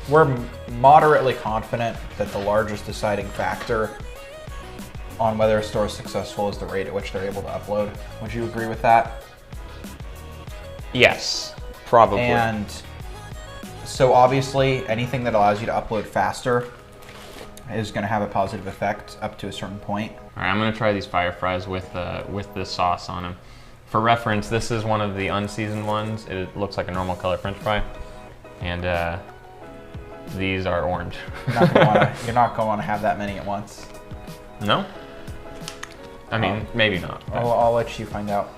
Speaker 2: we're moderately confident that the largest deciding factor on whether a store is successful is the rate at which they're able to upload. Would you agree with that?
Speaker 1: Yes, probably.
Speaker 2: And so obviously anything that allows you to upload faster is going to have a positive effect up to a certain point.
Speaker 1: All right, I'm gonna try these fire fries with the sauce on them. For reference, this is one of the unseasoned ones. It looks like a normal color French fry, and these are orange.
Speaker 2: You're not going to want to have that many at once.
Speaker 1: No? I mean, maybe not.
Speaker 2: I'll let you find out.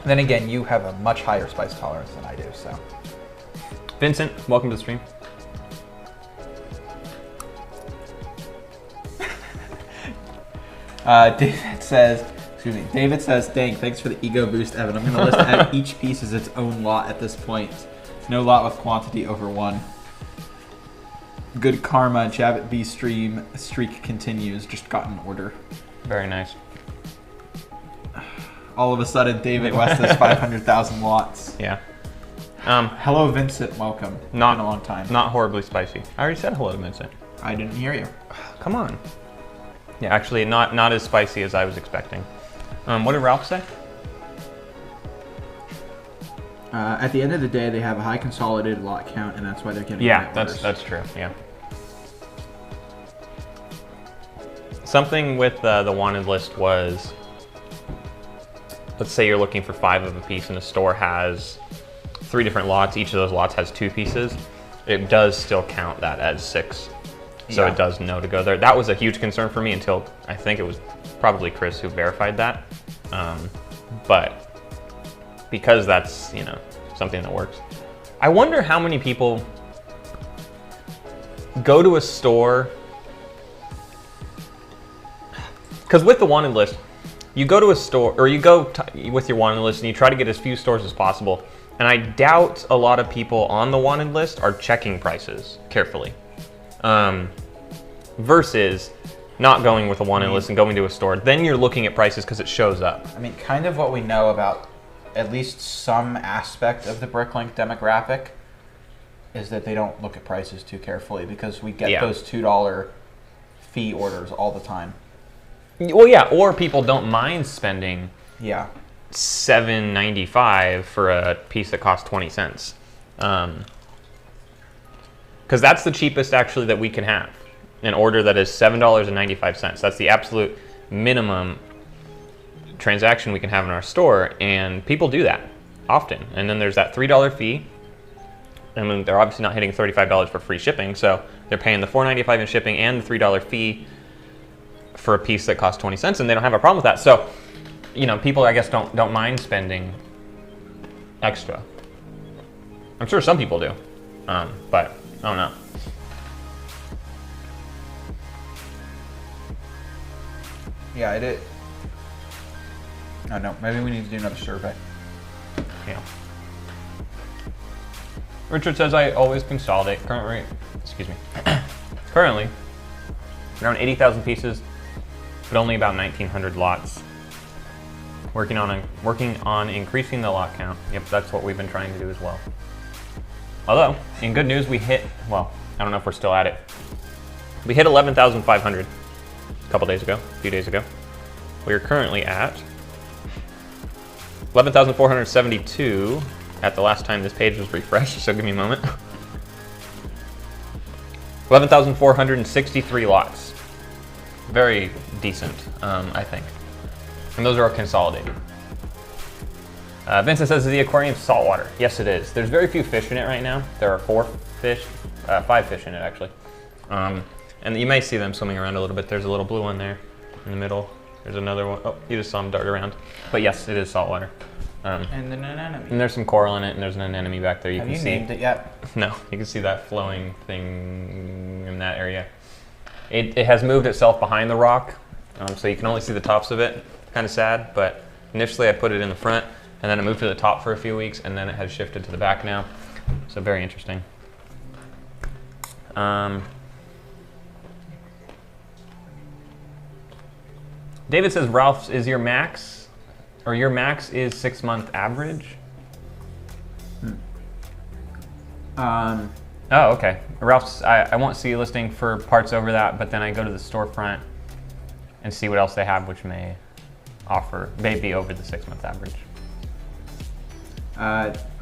Speaker 2: Then again, you have a much higher spice tolerance than I do, so.
Speaker 1: Vincent, welcome to the stream.
Speaker 2: David says, dang, thanks for the ego boost, Evan. I'm going to list at each piece as its own lot at this point. No lot with quantity over 1. Good karma, Jab at B stream, streak continues, just got an order.
Speaker 1: Very nice.
Speaker 2: All of a sudden, David West has 500,000 lots.
Speaker 1: Yeah.
Speaker 2: Hello, Vincent, welcome.
Speaker 1: Not
Speaker 2: been a long time.
Speaker 1: Not horribly spicy. I already said hello to Vincent.
Speaker 2: I didn't hear you.
Speaker 1: Come on. Yeah, actually, not as spicy as I was expecting. What did Ralph say?
Speaker 2: At the end of the day, they have a high consolidated lot count, and that's why they're getting
Speaker 1: Yeah, that's true. Yeah. Something with the wanted list was, let's say you're looking for 5 of a piece, and the store has 3 different lots. Each of those lots has 2 pieces. It does still count that as 6. So
Speaker 2: Yeah.
Speaker 1: it does know to go there. That was a huge concern for me until I think it was probably Chris who verified that. But because that's, something that works. I wonder how many people go to a store, because with the wanted list, you go to a store, or you go with your wanted list and you try to get as few stores as possible. And I doubt a lot of people on the wanted list are checking prices carefully. Versus not going with a wanted list and going to a store. Then you're looking at prices because it shows up.
Speaker 2: I mean, kind of what we know about at least some aspect of the BrickLink demographic is that they don't look at prices too carefully because we get those $2 fee orders all the time.
Speaker 1: Well, yeah, or people don't mind spending $7.95 for a piece that costs 20 cents. Because that's the cheapest actually that we can have. An order that is $7.95. That's the absolute minimum transaction we can have in our store, and people do that often. And then there's that $3 fee. I mean, they're obviously not hitting $35 for free shipping, so they're paying the $4.95 in shipping and the $3 fee for a piece that costs 20 cents, and they don't have a problem with that. So, people I guess don't mind spending extra. I'm sure some people do, but I don't know.
Speaker 2: Yeah, I did. I don't know. Maybe we need to do another survey.
Speaker 1: Yeah. Richard says I always consolidate. Currently, around 80,000 pieces, but only about 1,900 lots. Working on increasing the lot count. Yep, that's what we've been trying to do as well. Although, in good news, we hit, I don't know if we're still at it. We hit 11,500 a few days ago. We are currently at 11,472 at the last time this page was refreshed, so give me a moment. 11,463 lots. Very decent, I think. And those are all consolidated. Vincent says, is the aquarium saltwater? Yes, it is. There's very few fish in it right now. There are 5 fish in it, actually. And you may see them swimming around a little bit. There's a little blue one there in the middle. There's another one. Oh, you just saw them dart around. But yes, it is saltwater.
Speaker 2: And an anemone.
Speaker 1: And there's some coral in it, and there's an anemone back there.
Speaker 2: Have you named it yet?
Speaker 1: No, you can see that flowing thing in that area. It has moved itself behind the rock, so you can only see the tops of it. Kind of sad, but initially I put it in the front, and then it moved to the top for a few weeks, and then it has shifted to the back now. So very interesting. David says, Ralph's is your max, or your max is 6-month average? Oh, okay. Ralph's, I won't see a listing for parts over that, but then I go to the storefront and see what else they have, which may be over the 6-month average.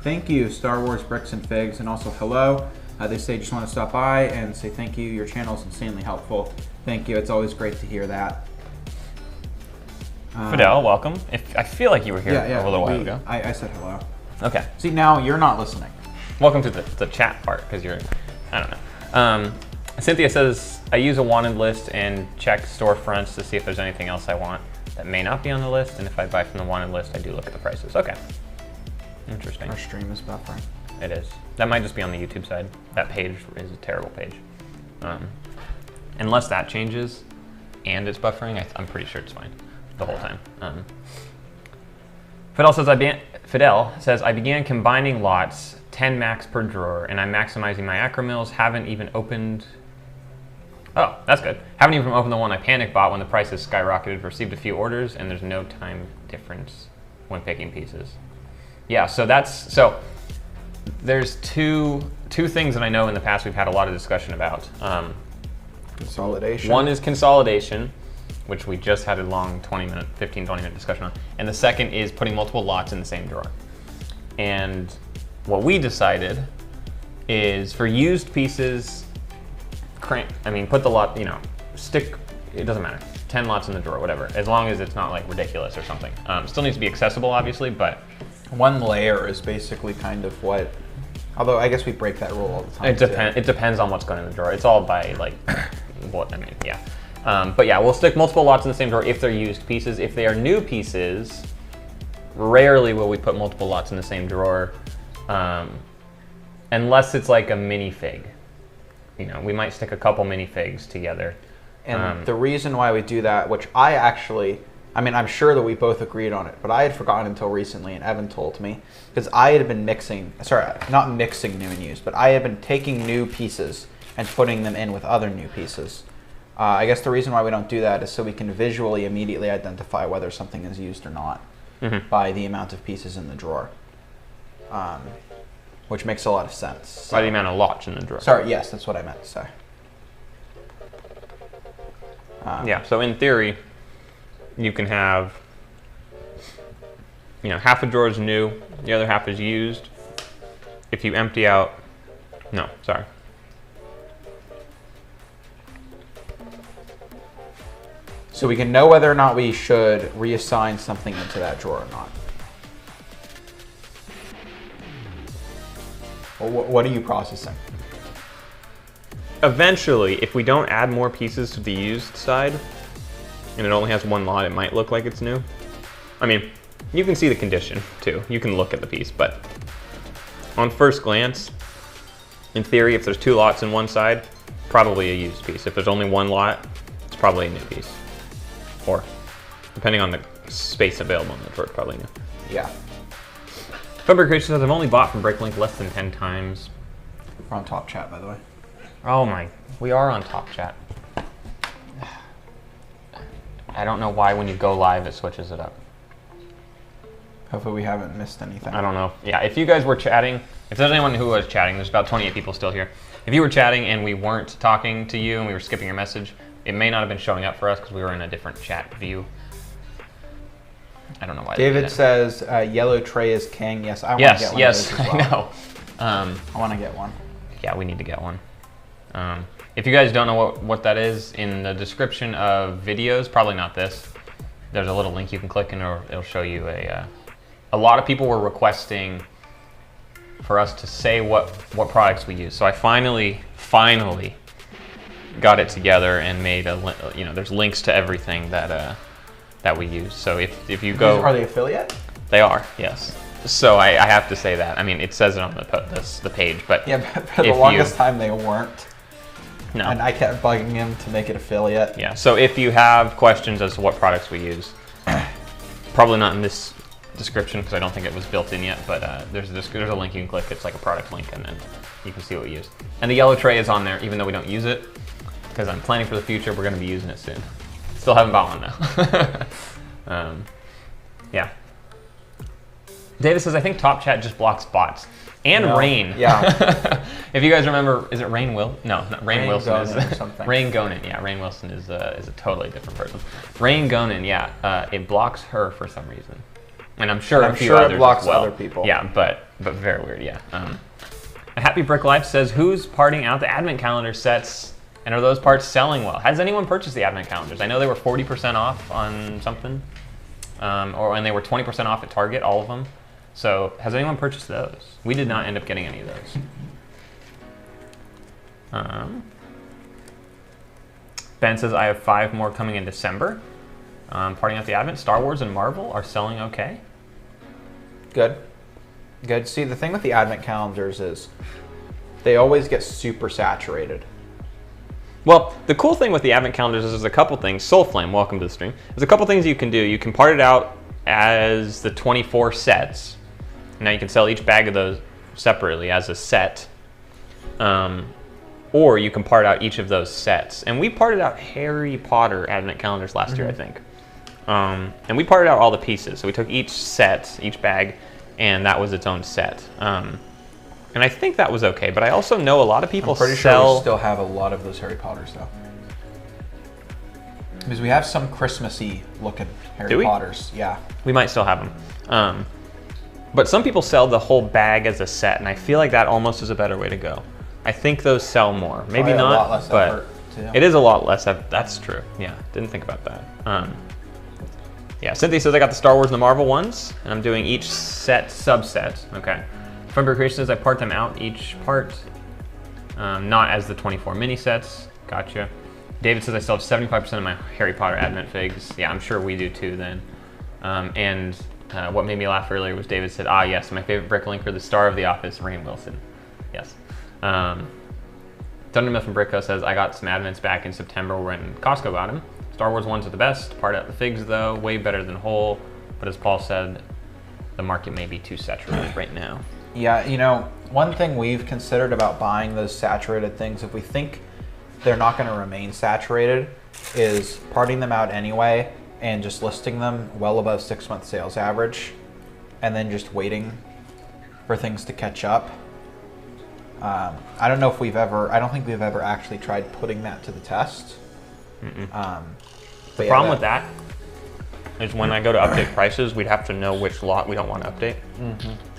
Speaker 2: Thank you, Star Wars Bricks and Figs, and also hello. They say just want to stop by and say thank you. Your channel is insanely helpful. Thank you. It's always great to hear that.
Speaker 1: Fidel, welcome. I feel like you were here
Speaker 2: yeah,
Speaker 1: a little while ago.
Speaker 2: I said hello.
Speaker 1: Okay.
Speaker 2: See, now you're not listening.
Speaker 1: Welcome to the chat part, because I don't know. Cynthia says, I use a wanted list and check storefronts to see if there's anything else I want that may not be on the list, and if I buy from the wanted list, I do look at the prices. Okay. Interesting.
Speaker 2: Our stream is buffering.
Speaker 1: It is. That might just be on the YouTube side. That page is a terrible page. Unless that changes and it's buffering, I'm pretty sure it's fine the whole time. Fidel says, I began combining lots, 10 max per drawer, and I'm maximizing my acro mills. Haven't even opened... Oh, that's good. Haven't even opened the one I panic bought when the prices skyrocketed. Received a few orders, and there's no time difference when picking pieces. Yeah, so there's two things that I know in the past we've had a lot of discussion about.
Speaker 2: Consolidation.
Speaker 1: One is consolidation, which we just had a long 15-20-minute discussion on. And the second is putting multiple lots in the same drawer. And what we decided is for used pieces, put the lot, it doesn't matter. 10 lots in the drawer, whatever, as long as it's not like ridiculous or something. Still needs to be accessible, obviously, but...
Speaker 2: One layer is basically kind of what, although I guess we break that rule all the time.
Speaker 1: It depends on what's going in the drawer. It's all by yeah. But yeah, we'll stick multiple lots in the same drawer if they're used pieces. If they are new pieces, rarely will we put multiple lots in the same drawer, unless it's like a minifig. We might stick a couple minifigs together.
Speaker 2: And the reason why we do that, which I'm sure that we both agreed on it, but I had forgotten until recently, and Evan told me, because I had been not mixing new and used, but I had been taking new pieces and putting them in with other new pieces. I guess the reason why we don't do that is so we can visually immediately identify whether something is used or not by the amount of pieces in the drawer, which makes a lot of sense.
Speaker 1: By the amount of lots in the drawer.
Speaker 2: Sorry, yes, that's what I meant to say.
Speaker 1: Yeah, so in theory, you can have, half a drawer is new, the other half is used. If you empty out,
Speaker 2: So we can know whether or not we should reassign something into that drawer or not. Well, what are you processing?
Speaker 1: Eventually, if we don't add more pieces to the used side, and it only has one lot, it might look like it's new. You can see the condition too. You can look at the piece, but on first glance, in theory, if there's 2 lots in one side, probably a used piece. If there's only 1 lot, it's probably a new piece. Or, depending on the space available in the drawer, it's probably new.
Speaker 2: Yeah.
Speaker 1: February Creation says, I've only bought from BrickLink less than 10 times.
Speaker 2: We're on Top Chat, by the way.
Speaker 1: Oh my, we are on Top Chat. I don't know why when you go live it switches it up.
Speaker 2: Hopefully we haven't missed anything.
Speaker 1: I don't know. Yeah, if you guys were chatting, if there's anyone who was chatting, there's about 28 people still here. If you were chatting and we weren't talking to you and we were skipping your message, it may not have been showing up for us because we were in a different chat view. I don't know why.
Speaker 2: David says yellow tray is king. Yes, I want to get one.
Speaker 1: Yes,
Speaker 2: of those as well.
Speaker 1: I know.
Speaker 2: I want to get one.
Speaker 1: Yeah, we need to get one. If you guys don't know what that is, in the description of videos, probably not this, there's a little link you can click and it'll show you a lot of people were requesting for us to say what products we use. So I finally got it together and made there's links to everything that we use. So if you go,
Speaker 2: are they affiliate?
Speaker 1: They are, yes. So I have to say that. It says it on the page, but
Speaker 2: yeah, but for the longest time they weren't.
Speaker 1: No.
Speaker 2: And I kept bugging him to make it affiliate.
Speaker 1: Yeah. So if you have questions as to what products we use, probably not in this description because I don't think it was built in yet. But there's a link you can click. It's like a product link, and then you can see what we use. And the yellow tray is on there, even though we don't use it, because I'm planning for the future. We're going to be using it soon. Still haven't bought one though. Yeah. David says, I think Top Chat just blocks bots. And Rain.
Speaker 2: Yeah.
Speaker 1: If you guys remember, is it Rain Will? No, not Rain Wilson.
Speaker 2: Gonin or something.
Speaker 1: Rain Gonin. Yeah, Rain Wilson is a totally different person. Rain Gonin, yeah, it blocks her for some reason, and I'm sure a few others
Speaker 2: it blocks
Speaker 1: as well.
Speaker 2: other people.
Speaker 1: Yeah, but very weird. Yeah. A Happy Brick Life says, who's parting out the advent calendar sets, and are those parts selling well? Has anyone purchased the advent calendars? I know they were 40% off on something, or when they were 20% off at Target, all of them. So, has anyone purchased those? We did not end up getting any of those. Ben says, I have 5 more coming in December. Parting out the Advent, Star Wars and Marvel are selling okay.
Speaker 2: Good. Good. See, the thing with the Advent calendars is they always get super saturated.
Speaker 1: Well, the cool thing with the Advent calendars is there's a couple things. Soulflame, welcome to the stream. There's a couple things you can do. You can part it out as the 24 sets. Now you can sell each bag of those separately as a set. Or you can part out each of those sets. And we parted out Harry Potter Advent calendars last year, I think. And we parted out all the pieces. So we took each set, each bag, and that was its own set. And I think that was okay. But I also know a lot of people
Speaker 2: I'm pretty sure we still have a lot of those Harry Potters, though. Because we have some Christmassy looking Harry Potters. Yeah.
Speaker 1: We might still have them. But some people sell the whole bag as a set, and I feel like that almost is a better way to go. I think those sell more. Maybe
Speaker 2: Probably
Speaker 1: not,
Speaker 2: a lot less
Speaker 1: but
Speaker 2: effort, too.
Speaker 1: it is a lot less effort. That's true. Yeah, didn't think about that. Yeah, Cynthia says I got the Star Wars and the Marvel ones, and I'm doing each set subset. Okay. Funberg Creation says I part them out each part, not as the 24 mini sets. Gotcha. David says I still have 75% of my Harry Potter Advent figs. Yeah, I'm sure we do too then. And what made me laugh earlier was David said, yes, my favorite BrickLink for the star of the office, Rainn Wilson. Yes. Thundermill from Brickco says, I got some Advents back in September when Costco got them. Star Wars ones are the best. Part out the figs though, way better than whole. But as Paul said, the market may be too saturated right now.
Speaker 2: Yeah, you know, one thing we've considered about buying those saturated things, if we think they're not going to remain saturated, is parting them out anyway and just listing them well above 6-month sales average, and then just waiting for things to catch up. I don't know if I don't think we've ever actually tried putting that to the test.
Speaker 1: The problem with that is when I go to update prices, we'd have to know which lot we don't want to update,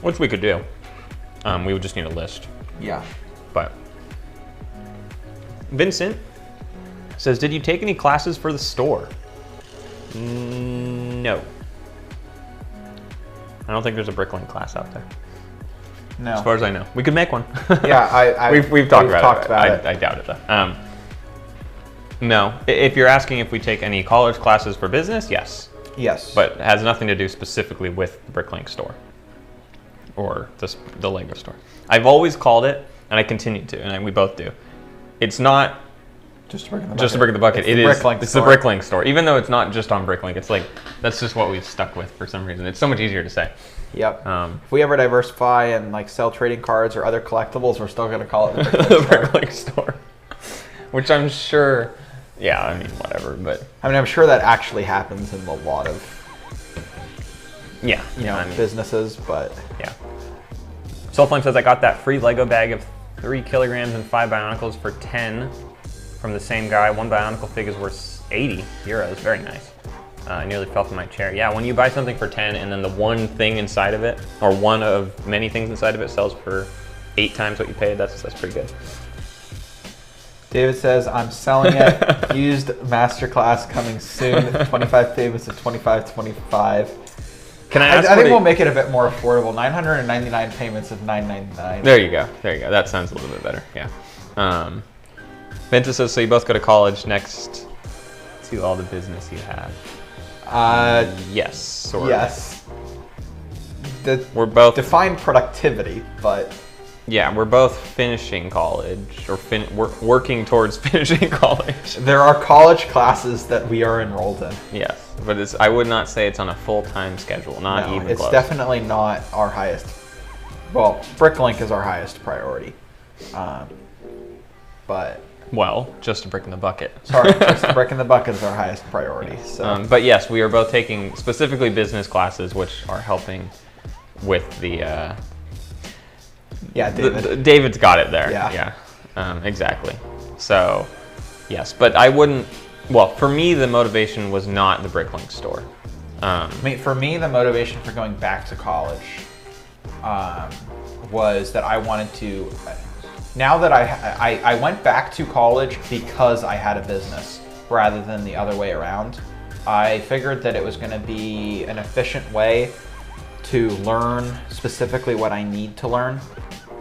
Speaker 1: which we could do. We would just need a list.
Speaker 2: Yeah.
Speaker 1: But Vincent says, did you take any classes for the store? No. I don't think there's a BrickLink class out there.
Speaker 2: No.
Speaker 1: As far as I know. We could make one.
Speaker 2: Yeah,
Speaker 1: we've talked about it. I doubt it though. No. If you're asking if we take any college classes for business, yes.
Speaker 2: Yes.
Speaker 1: But it has nothing to do specifically with the BrickLink store or the Lego store. I've always called it, and I continue to, and we both do. It's not
Speaker 2: just a brick in the bucket.
Speaker 1: Just a brick in the bucket.
Speaker 2: It's
Speaker 1: the BrickLink store. Even though it's not just on BrickLink, it's like, that's just what we've stuck with for some reason. It's so much easier to say.
Speaker 2: Yep. If we ever diversify and like sell trading cards or other collectibles, we're still going to call it the
Speaker 1: BrickLink store. Which I'm sure, yeah, I mean, whatever, but.
Speaker 2: I mean, I'm sure that actually happens in a lot of
Speaker 1: Yeah.
Speaker 2: businesses, but.
Speaker 1: Yeah. Soulflame says, I got that free Lego bag of 3 kilograms and 5 Bionicles for 10 from the same guy. 1 Bionicle fig is worth 80 euros. Very nice. I nearly fell from my chair. Yeah, when you buy something for 10 and then the one thing inside of it, or one of many things inside of it, sells for 8 times what you paid, that's pretty good.
Speaker 2: David says, I'm selling it. Used masterclass coming soon. 25 payments of $25.25.
Speaker 1: Can I ask?
Speaker 2: I think we'll make it a bit more affordable. 999 payments of $9.99.
Speaker 1: There you go. There you go. That sounds a little bit better. Yeah. Venta says, so you both go to college next to all the business you have. Yes. Sort of.
Speaker 2: Yes.
Speaker 1: We're both
Speaker 2: define productivity, but
Speaker 1: yeah, we're both finishing college or we're working towards finishing college.
Speaker 2: There are college classes that we are enrolled in.
Speaker 1: Yes, but I would not say it's on a full-time schedule. Not even
Speaker 2: it's
Speaker 1: close.
Speaker 2: Definitely not our highest. Well, BrickLink is our highest priority, but.
Speaker 1: Well, just a brick in the bucket.
Speaker 2: Sorry, just a brick in the bucket is our highest priority. So.
Speaker 1: But yes, we are both taking specifically business classes, which are helping with the.
Speaker 2: Yeah, David.
Speaker 1: David's got it there.
Speaker 2: Yeah.
Speaker 1: Exactly. So, yes, but I wouldn't. Well, for me, the motivation was not the BrickLink store.
Speaker 2: For me, the motivation for going back to college was that I wanted to. Now that I went back to college because I had a business rather than the other way around. I figured that it was going to be an efficient way to learn specifically what I need to learn,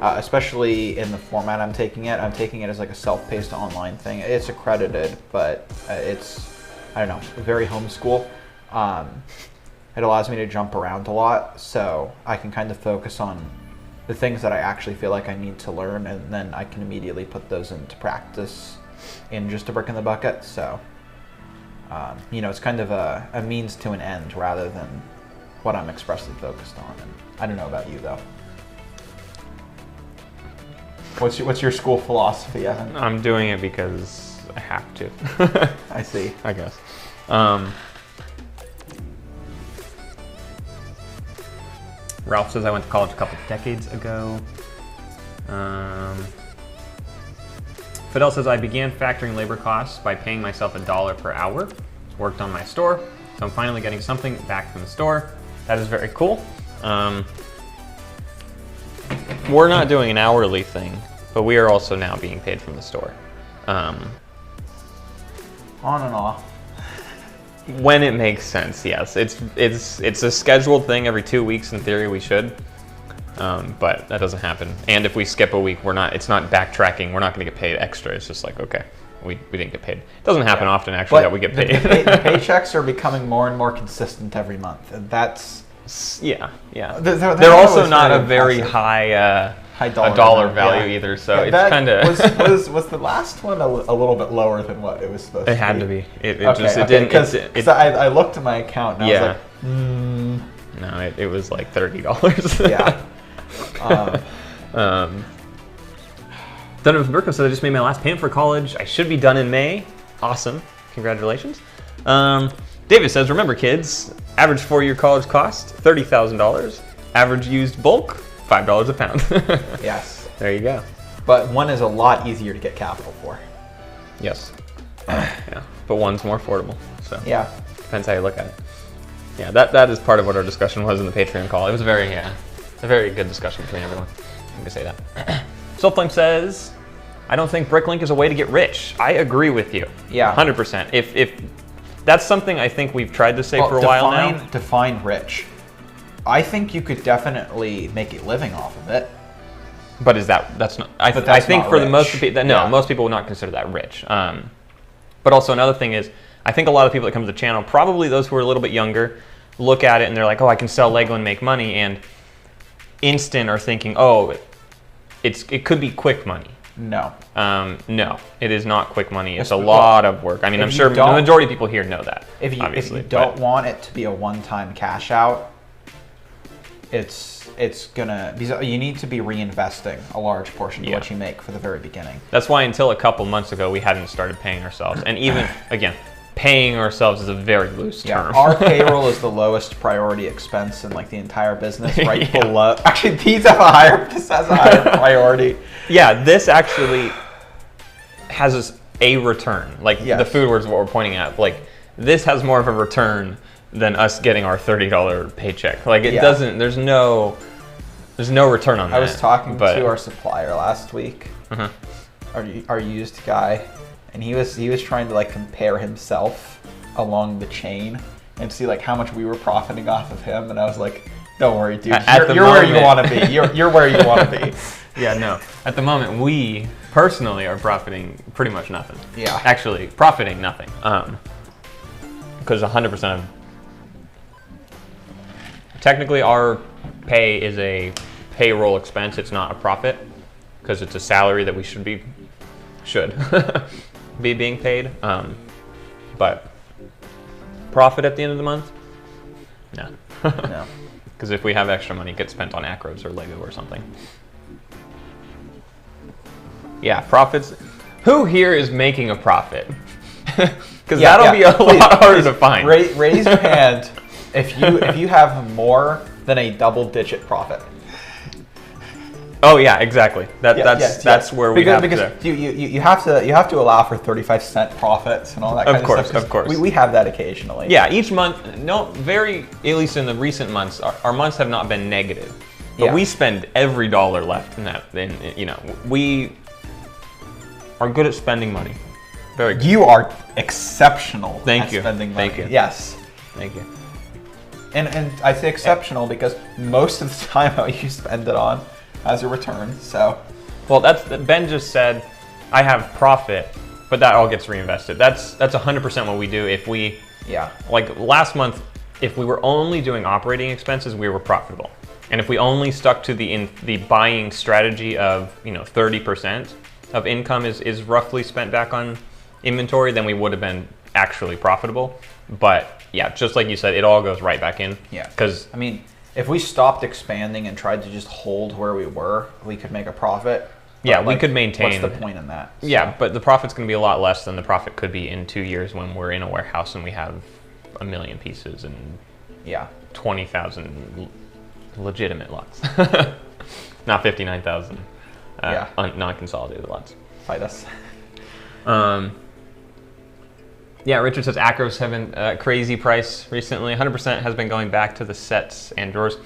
Speaker 2: especially in the format I'm taking it. I'm taking it as like a self-paced online thing. It's accredited, but it's, I don't know, very homeschool. It allows me to jump around a lot, so I can kind of focus on the things that I actually feel like I need to learn, and then I can immediately put those into practice in just a brick in the bucket. So, it's kind of a means to an end rather than what I'm expressly focused on. And I don't know about you though. What's your school philosophy, Evan?
Speaker 1: I'm doing it because I have to.
Speaker 2: I see.
Speaker 1: I guess. Ralph says I went to college a couple decades ago. Fidel says I began factoring labor costs by paying myself $1 per hour. Worked on my store, so I'm finally getting something back from the store. That is very cool. We're not doing an hourly thing, but we are also now being paid from the store.
Speaker 2: On and off.
Speaker 1: When it makes sense, yes. It's a scheduled thing every 2 weeks. In theory, we should, but that doesn't happen. And if we skip a week, it's not backtracking. We're not going to get paid extra. It's just like, okay, we didn't get paid. It doesn't happen often, actually, that we get paid.
Speaker 2: The paychecks are becoming more and more consistent every month, and that's
Speaker 1: yeah.
Speaker 2: They're
Speaker 1: also not a very high dollar value either. So it's kind of
Speaker 2: was the last one a little bit lower than what it was supposed to be?
Speaker 1: It had to be. It
Speaker 2: didn't. Because I looked at my account and I was like,
Speaker 1: No, it was like $30.
Speaker 2: Yeah.
Speaker 1: Donovan Burko said I just made my last payment for college. I should be done in May. Awesome. Congratulations. David says, remember kids, average 4-year college cost, $30,000. Average used bulk, $5 a pound.
Speaker 2: Yes.
Speaker 1: There you go.
Speaker 2: But one is a lot easier to get capital for.
Speaker 1: Yes. Yeah. But one's more affordable. So
Speaker 2: yeah.
Speaker 1: Depends how you look at it. Yeah, that is part of what our discussion was in the Patreon call. It was a very good discussion between everyone. I'm gonna say that. Soulflame says, I don't think BrickLink is a way to get rich. I agree with you.
Speaker 2: Yeah.
Speaker 1: 100%. If that's something I think we've tried to say for a while now.
Speaker 2: Define rich. I think you could definitely make a living off of it.
Speaker 1: But that's not, I think for the most people, most people would not consider that rich. But also another thing is, I think a lot of people that come to the channel, probably those who are a little bit younger, look at it and they're like, oh, I can sell Lego and make money, and instant are thinking, oh, it could be quick money.
Speaker 2: No.
Speaker 1: No, it is not quick money. It's a lot of work. I mean, I'm sure the majority of people here know that.
Speaker 2: If you don't want it to be a one-time cash out, it's gonna be, you need to be reinvesting a large portion of what you make for the very beginning.
Speaker 1: That's why until a couple months ago we hadn't started paying ourselves, and even again, paying ourselves is a very loose term.
Speaker 2: Our payroll is the lowest priority expense in like the entire business, right below. Actually, this has a higher priority.
Speaker 1: Yeah, this actually has a return. Like the food was what we're pointing at. Like this has more of a return than us getting our $30 paycheck. Like it doesn't. There's no return on that.
Speaker 2: I was talking to our supplier last week, our used guy, and he was trying to like compare himself along the chain and see like how much we were profiting off of him, and I was like, don't worry, dude, you're where you want to be. You're where you want to be.
Speaker 1: Yeah, no. At the moment, we personally are profiting pretty much nothing.
Speaker 2: Yeah.
Speaker 1: Actually, profiting nothing. Because 100% of technically our pay is a payroll expense. It's not a profit because it's a salary that we should be being paid. But profit at the end of the month? No.
Speaker 2: No.
Speaker 1: Because if we have extra money, it gets spent on acros or Lego or something. Yeah, profits. Who here is making a profit? Because that'll be a lot harder to find.
Speaker 2: Raise your hand if you have more than a double-digit profit.
Speaker 1: Oh yeah, exactly. That's where we have
Speaker 2: because
Speaker 1: to.
Speaker 2: You have to allow for 35-cent profits and all that kind of stuff.
Speaker 1: Of course.
Speaker 2: We have that occasionally.
Speaker 1: Yeah, each month, at least in the recent months, our months have not been negative. But we spend every dollar left in that. And we are good at spending money. Very good.
Speaker 2: You are exceptional
Speaker 1: Thank
Speaker 2: at
Speaker 1: you.
Speaker 2: spending money.
Speaker 1: Thank you.
Speaker 2: Yes.
Speaker 1: Thank you.
Speaker 2: And I say exceptional because most of the time you spend it on as a return. So,
Speaker 1: well, Ben just said, I have profit, but that all gets reinvested. That's 100% what we do. If we, like last month, if we were only doing operating expenses, we were profitable. And if we only stuck to the buying strategy of 30% of income is roughly spent back on inventory, then we would have been actually profitable. But yeah, just like you said, it all goes right back in.
Speaker 2: Yeah.
Speaker 1: Because
Speaker 2: I mean, if we stopped expanding and tried to just hold where we were, we could make a profit.
Speaker 1: Yeah, we could maintain.
Speaker 2: What's the point in that? So.
Speaker 1: Yeah, but the profit's going to be a lot less than the profit could be in 2 years when we're in a warehouse and we have 1 million pieces and 20,000 legitimate lots, not 59,000 non-consolidated lots.
Speaker 2: Fight us.
Speaker 1: Yeah, Richard says Acros having a crazy price recently. 100% has been going back to the sets and drawers.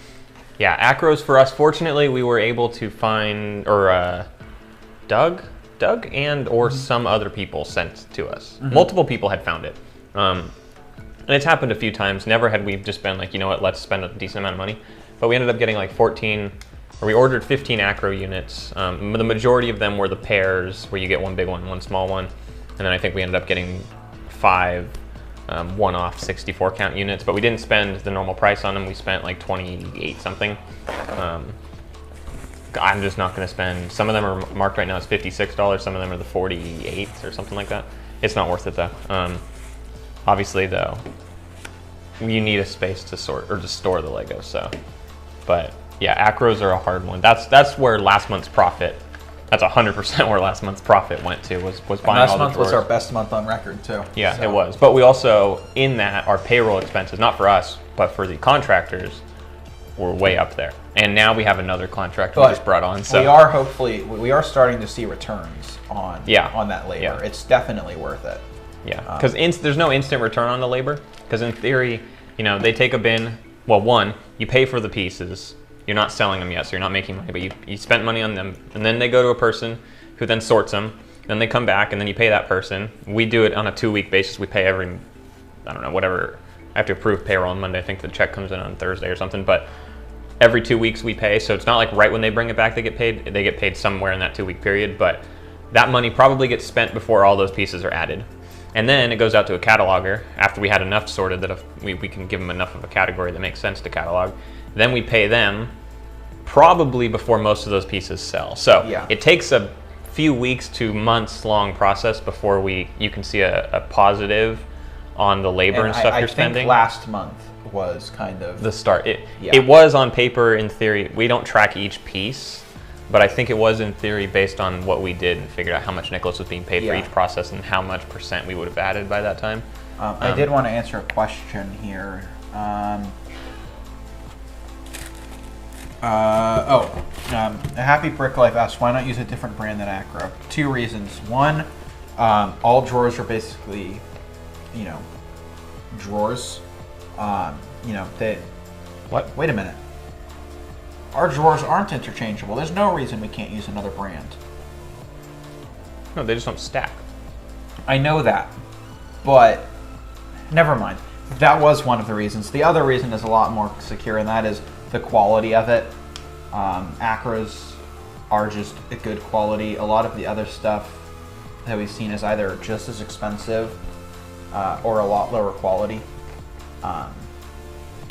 Speaker 1: Yeah, Acros for us, fortunately, we were able to find, or Doug and or some other people sent to us. Multiple people had found it. And it's happened a few times. Never had we just been like, you know what, let's spend a decent amount of money. But we ended up getting like 14, or we ordered 15 Acro units. The majority of them were the pairs where you get one big one, one small one. And then I think we ended up getting 5 one-off 64 count units, but we didn't spend the normal price on them. We spent like 28 something. I'm just not going to spend. Some of them are marked right now as $56. Some of them are the 48 or something like that. It's not worth it though. Obviously though, you need a space to sort or to store the Legos. So, but yeah, Acros are a hard one. That's where last month's profit. That's 100% where last month's profit went to, was buying all the drawers.
Speaker 2: Last month was our best month on record too.
Speaker 1: Yeah,
Speaker 2: so.
Speaker 1: It was. But we also, in that, our payroll expenses, not for us, but for the contractors, were way up there. And now we have another contractor we just brought on. So
Speaker 2: we are starting to see returns on that labor.
Speaker 1: Yeah.
Speaker 2: It's definitely worth it.
Speaker 1: Yeah, because there's no instant return on the labor. Because in theory, they take a bin. Well, one, you pay for the pieces. You're not selling them yet, so you're not making money, but you spent money on them, and then they go to a person who then sorts them, then they come back, and then you pay that person. We do it on a 2-week basis. We pay every, I don't know, whatever. I have to approve payroll on Monday. I think the check comes in on Thursday or something, but every 2 weeks we pay, so it's not like right when they bring it back they get paid. They get paid somewhere in that 2-week period, but that money probably gets spent before all those pieces are added. And then it goes out to a cataloger after we had enough sorted that if we can give them enough of a category that makes sense to catalog. Then we pay them probably before most of those pieces sell. So it takes a few weeks to months long process before you can see a positive on the labor and stuff you're spending.
Speaker 2: I think last month was kind of
Speaker 1: the start. It was on paper in theory. We don't track each piece, but I think it was in theory based on what we did and figured out how much Nicholas was being paid for each process and how much % we would have added by that time.
Speaker 2: I did want to answer a question here. A Happy Brick Life asks, why not use a different brand than Acro? 2 reasons. One, all drawers are basically, drawers. Wait a minute. Our drawers aren't interchangeable. There's no reason we can't use another brand.
Speaker 1: No, they just don't stack.
Speaker 2: I know that, but never mind. That was one of the reasons. The other reason is a lot more secure, and that is the quality of it. Acros are just a good quality. A lot of the other stuff that we've seen is either just as expensive or a lot lower quality.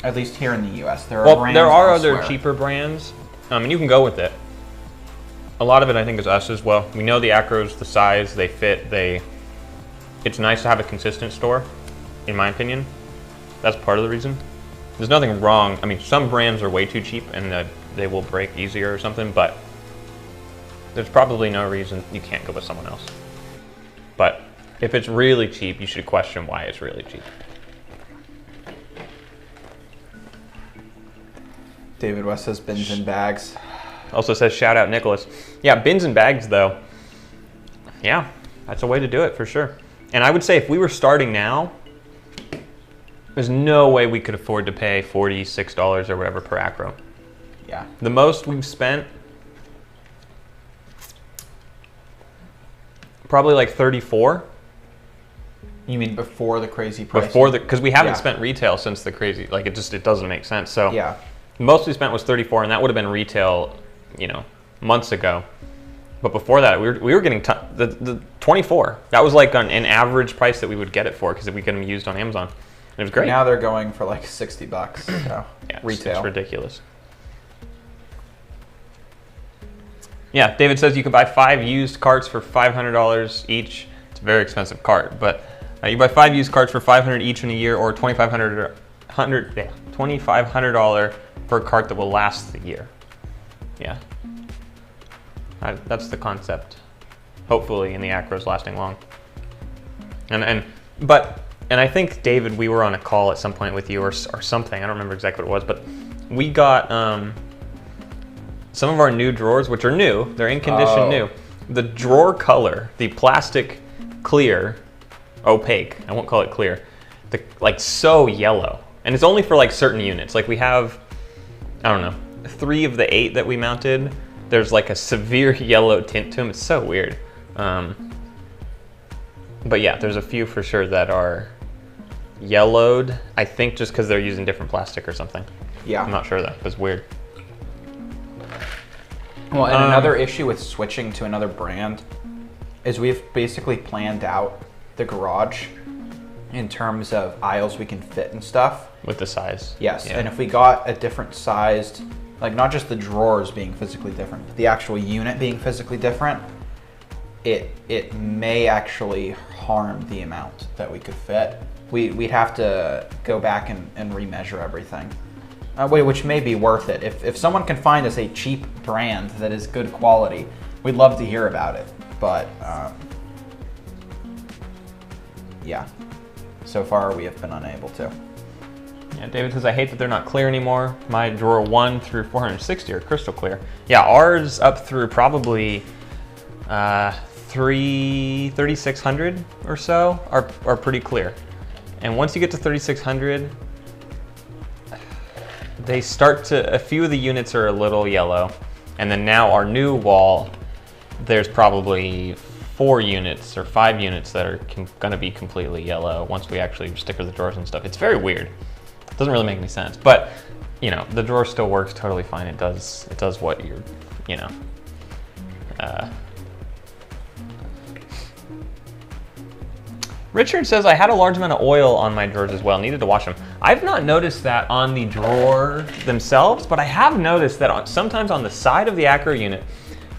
Speaker 2: At least here in the U.S. There are brands
Speaker 1: other
Speaker 2: elsewhere.
Speaker 1: cheaper brands, and you can go with it. A lot of it, I think, is us as well. We know the Acros, the size, they fit. It's nice to have a consistent store, in my opinion. That's part of the reason. There's nothing wrong. I mean, some brands are way too cheap and they will break easier or something, but there's probably no reason you can't go with someone else. But if it's really cheap, you should question why it's really cheap.
Speaker 2: David West says bins and bags.
Speaker 1: Also says shout out Nicholas. Yeah, bins and bags though. Yeah, that's a way to do it for sure. And I would say if we were starting now, there's no way we could afford to pay $46 or whatever per acro.
Speaker 2: Yeah.
Speaker 1: The most we've spent, probably like 34.
Speaker 2: You mean before the crazy price?
Speaker 1: Before because we haven't
Speaker 2: Yeah.
Speaker 1: spent retail since the crazy, like it doesn't make sense. So
Speaker 2: Yeah.
Speaker 1: the most we spent was 34, and that would have been retail, months ago. But before that, we were getting the 24. That was like an average price that we would get it for because we get them used on Amazon. And it was great.
Speaker 2: Now they're going for like $60. So
Speaker 1: Yeah,
Speaker 2: retail.
Speaker 1: It's ridiculous. Yeah, David says you can buy 5 used carts for $500 each. It's a very expensive cart, but you buy 5 used carts for $500 each in a year, or $2,500 per cart that will last the year. Yeah, that's the concept. Hopefully, in the acros lasting long. And I think David, we were on a call at some point with you or something. I don't remember exactly what it was, but we got some of our new drawers, which are new. They're in condition new. The drawer color, the plastic clear, opaque. I won't call it clear. Like so yellow, and it's only for like certain units. Like we have, I don't know, 3 of the 8 that we mounted. There's like a severe yellow tint to them. It's so weird. But yeah, there's a few for sure that are yellowed. I think just because they're using different plastic or something.
Speaker 2: Yeah.
Speaker 1: I'm not sure though. It's weird.
Speaker 2: Well, and another issue with switching to another brand is we've basically planned out the garage in terms of aisles we can fit and stuff.
Speaker 1: With the size.
Speaker 2: Yes,
Speaker 1: Yeah.
Speaker 2: and if we got a different sized, like not just the drawers being physically different, but the actual unit being physically different, it may actually harm the amount that we could fit. We'd have to go back and remeasure everything. Which may be worth it. If someone can find us a cheap brand that is good quality, we'd love to hear about it. But yeah, so far we have been unable to.
Speaker 1: Yeah, David says, I hate that they're not clear anymore. My drawer 1 through 460 are crystal clear. Yeah, ours up through probably 3600 or so are pretty clear. And once you get to 3600, they start to, a few of the units are a little yellow. And then now our new wall, there's probably 4 units or 5 units that are gonna be completely yellow once we actually sticker the drawers and stuff. It's very weird. It doesn't really make any sense, but the drawer still works totally fine. It does what you're, Richard says, I had a large amount of oil on my drawers as well. Needed to wash them. I've not noticed that on the drawer themselves, but I have noticed that sometimes on the side of the acro unit,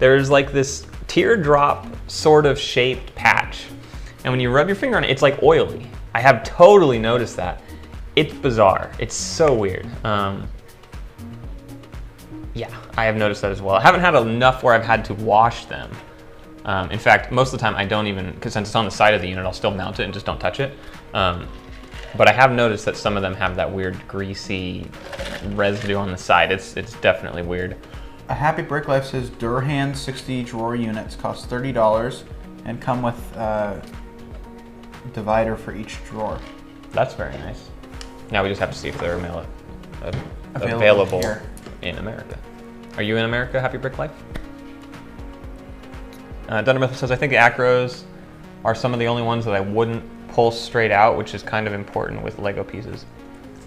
Speaker 1: there's like this teardrop sort of shaped patch. And when you rub your finger on it, it's like oily. I have totally noticed that. It's bizarre. It's so weird. Yeah, I have noticed that as well. I haven't had enough where I've had to wash them. In fact, most of the time I don't even, because since it's on the side of the unit, I'll still mount it and just don't touch it. But I have noticed that some of them have that weird greasy residue on the side. It's definitely weird.
Speaker 2: A Happy Brick Life says Durhan 60 drawer units cost $30 and come with a divider for each drawer.
Speaker 1: That's very nice. Now we just have to see if they're
Speaker 2: Available
Speaker 1: available
Speaker 2: here.
Speaker 1: in America. Are you in America, Happy Brick Life? Dunder Mifflin says, I think the acros are some of the only ones that I wouldn't pull straight out, which is kind of important with Lego pieces.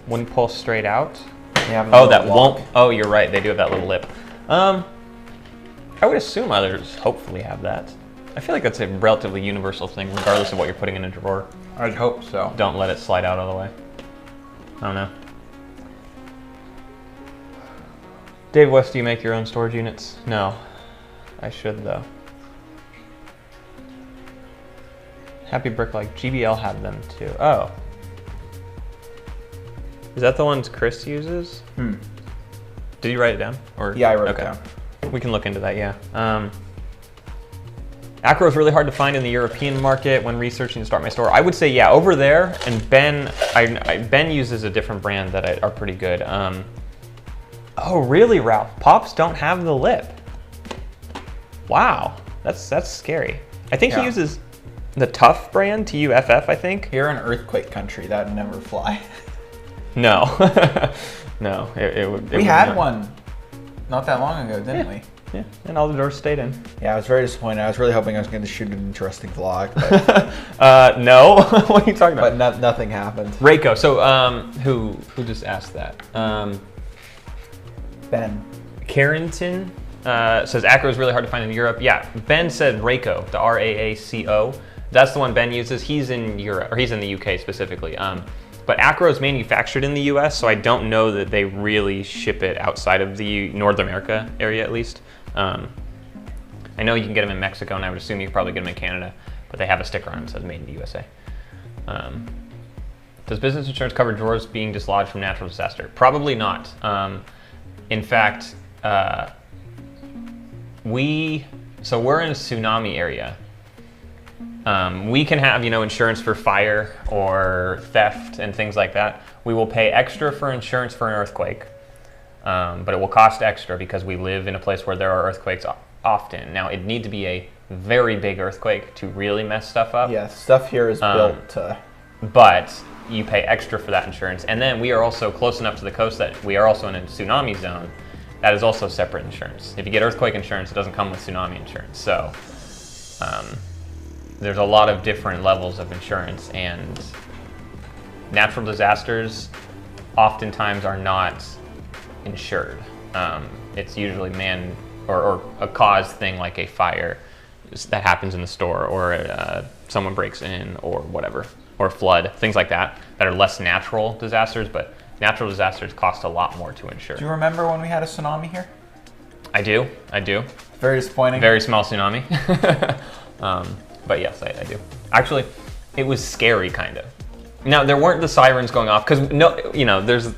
Speaker 1: Wouldn't pull straight out? Oh, that won't. Oh, you're right. They do have that little lip. I would assume others hopefully have that. I feel like that's a relatively universal thing, regardless of what you're putting in a drawer.
Speaker 2: I'd hope so.
Speaker 1: Don't let it slide out all the way. I don't know. Dave West, do you make your own storage units? No. I should, though. Happy Brick, like GBL had them too. Oh. Is that the ones Chris uses? Did you write it down? Or
Speaker 2: Yeah, I wrote it down.
Speaker 1: We can look into that, yeah. Acro is really hard to find in the European market when researching to start my store. I would say, yeah, over there, and Ben uses a different brand that are pretty good. Oh, really, Ralph? Pops don't have the lip. Wow, that's scary. I think he uses the Tough brand, TUFF, I think.
Speaker 2: You're in earthquake country. That would never fly.
Speaker 1: No, no, it would.
Speaker 2: We had one not that long ago, didn't we?
Speaker 1: Yeah, and all the doors stayed in.
Speaker 2: Yeah, I was very disappointed. I was really hoping I was going to shoot an interesting vlog. But,
Speaker 1: no, what are you talking about?
Speaker 2: But nothing happened.
Speaker 1: Reiko. So, who just asked that?
Speaker 2: Ben.
Speaker 1: Carrington says Acro is really hard to find in Europe. Yeah, Ben said Reiko, the RAACO. That's the one Ben uses. He's in Europe, or he's in the UK specifically. But Acro is manufactured in the US, so I don't know that they really ship it outside of the North America area, at least. I know you can get them in Mexico, and I would assume you could probably get them in Canada, but they have a sticker on them that says made in the USA. Does business insurance cover drawers being dislodged from natural disaster? Probably not. In fact, we're in a tsunami area. We can have, insurance for fire or theft and things like that. We will pay extra for insurance for an earthquake, but it will cost extra because we live in a place where there are earthquakes often. Now, it'd need to be a very big earthquake to really mess stuff up.
Speaker 2: Yeah, stuff here is built to...
Speaker 1: But you pay extra for that insurance. And then we are also close enough to the coast that we are also in a tsunami zone. That is also separate insurance. If you get earthquake insurance, it doesn't come with tsunami insurance. So there's a lot of different levels of insurance, and natural disasters oftentimes are not insured. It's usually man or a cause thing like a fire that happens in the store, or someone breaks in, or whatever, or flood, things like that are less natural disasters, but natural disasters cost a lot more to insure.
Speaker 2: Do you remember when we had a tsunami here?
Speaker 1: I do.
Speaker 2: Very disappointing.
Speaker 1: Very small tsunami. But yes, I do. Actually, it was scary, kind of. Now, there weren't the sirens going off, because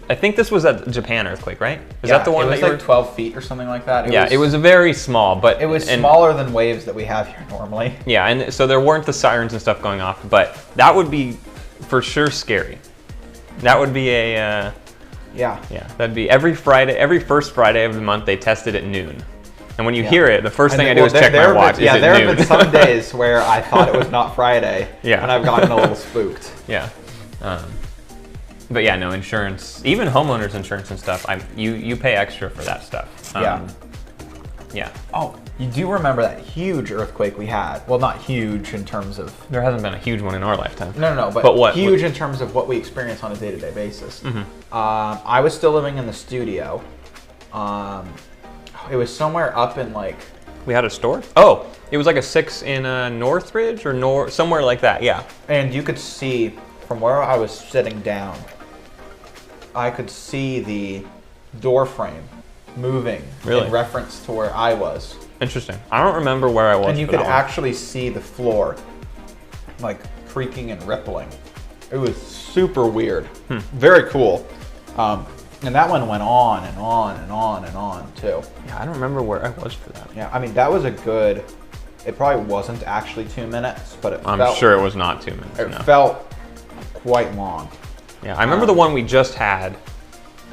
Speaker 1: I think this was a Japan earthquake, right? Is that the one
Speaker 2: that you were 12 feet or something like that?
Speaker 1: It was very small, but...
Speaker 2: It was smaller than waves that we have here normally.
Speaker 1: Yeah, and so there weren't the sirens and stuff going off, but that would be for sure scary. That would be a... Yeah, that'd be every first Friday of the month, they test it at noon. And when you hear it, the first thing I do is check my watch.
Speaker 2: There have been some days where I thought it was not Friday, and I've gotten a little spooked.
Speaker 1: Yeah. But yeah, no, insurance, even homeowners insurance and stuff, you pay extra for that stuff. Yeah.
Speaker 2: Oh, you do remember that huge earthquake we had? Well, not huge in terms of...
Speaker 1: There hasn't been a huge one in our lifetime.
Speaker 2: No, but what? Huge in terms of what we experience on a day-to-day basis. Mm-hmm. I was still living in the studio. It was somewhere up in like...
Speaker 1: We had a store? Oh, it was like a 6 in Northridge or somewhere like that, yeah.
Speaker 2: And you could see from where I was sitting down, I could see the door frame moving in reference to where I was.
Speaker 1: Interesting. I don't remember where I was.
Speaker 2: And you could actually see the floor like creaking and rippling. It was super weird. Very cool. And that one went on and on and on and on too.
Speaker 1: Yeah, I don't remember where I was for that.
Speaker 2: Yeah, I mean, that was a good, it probably wasn't actually 2 minutes, but
Speaker 1: I'm sure it was not 2 minutes.
Speaker 2: It felt quite long.
Speaker 1: Yeah, I remember the one we just had.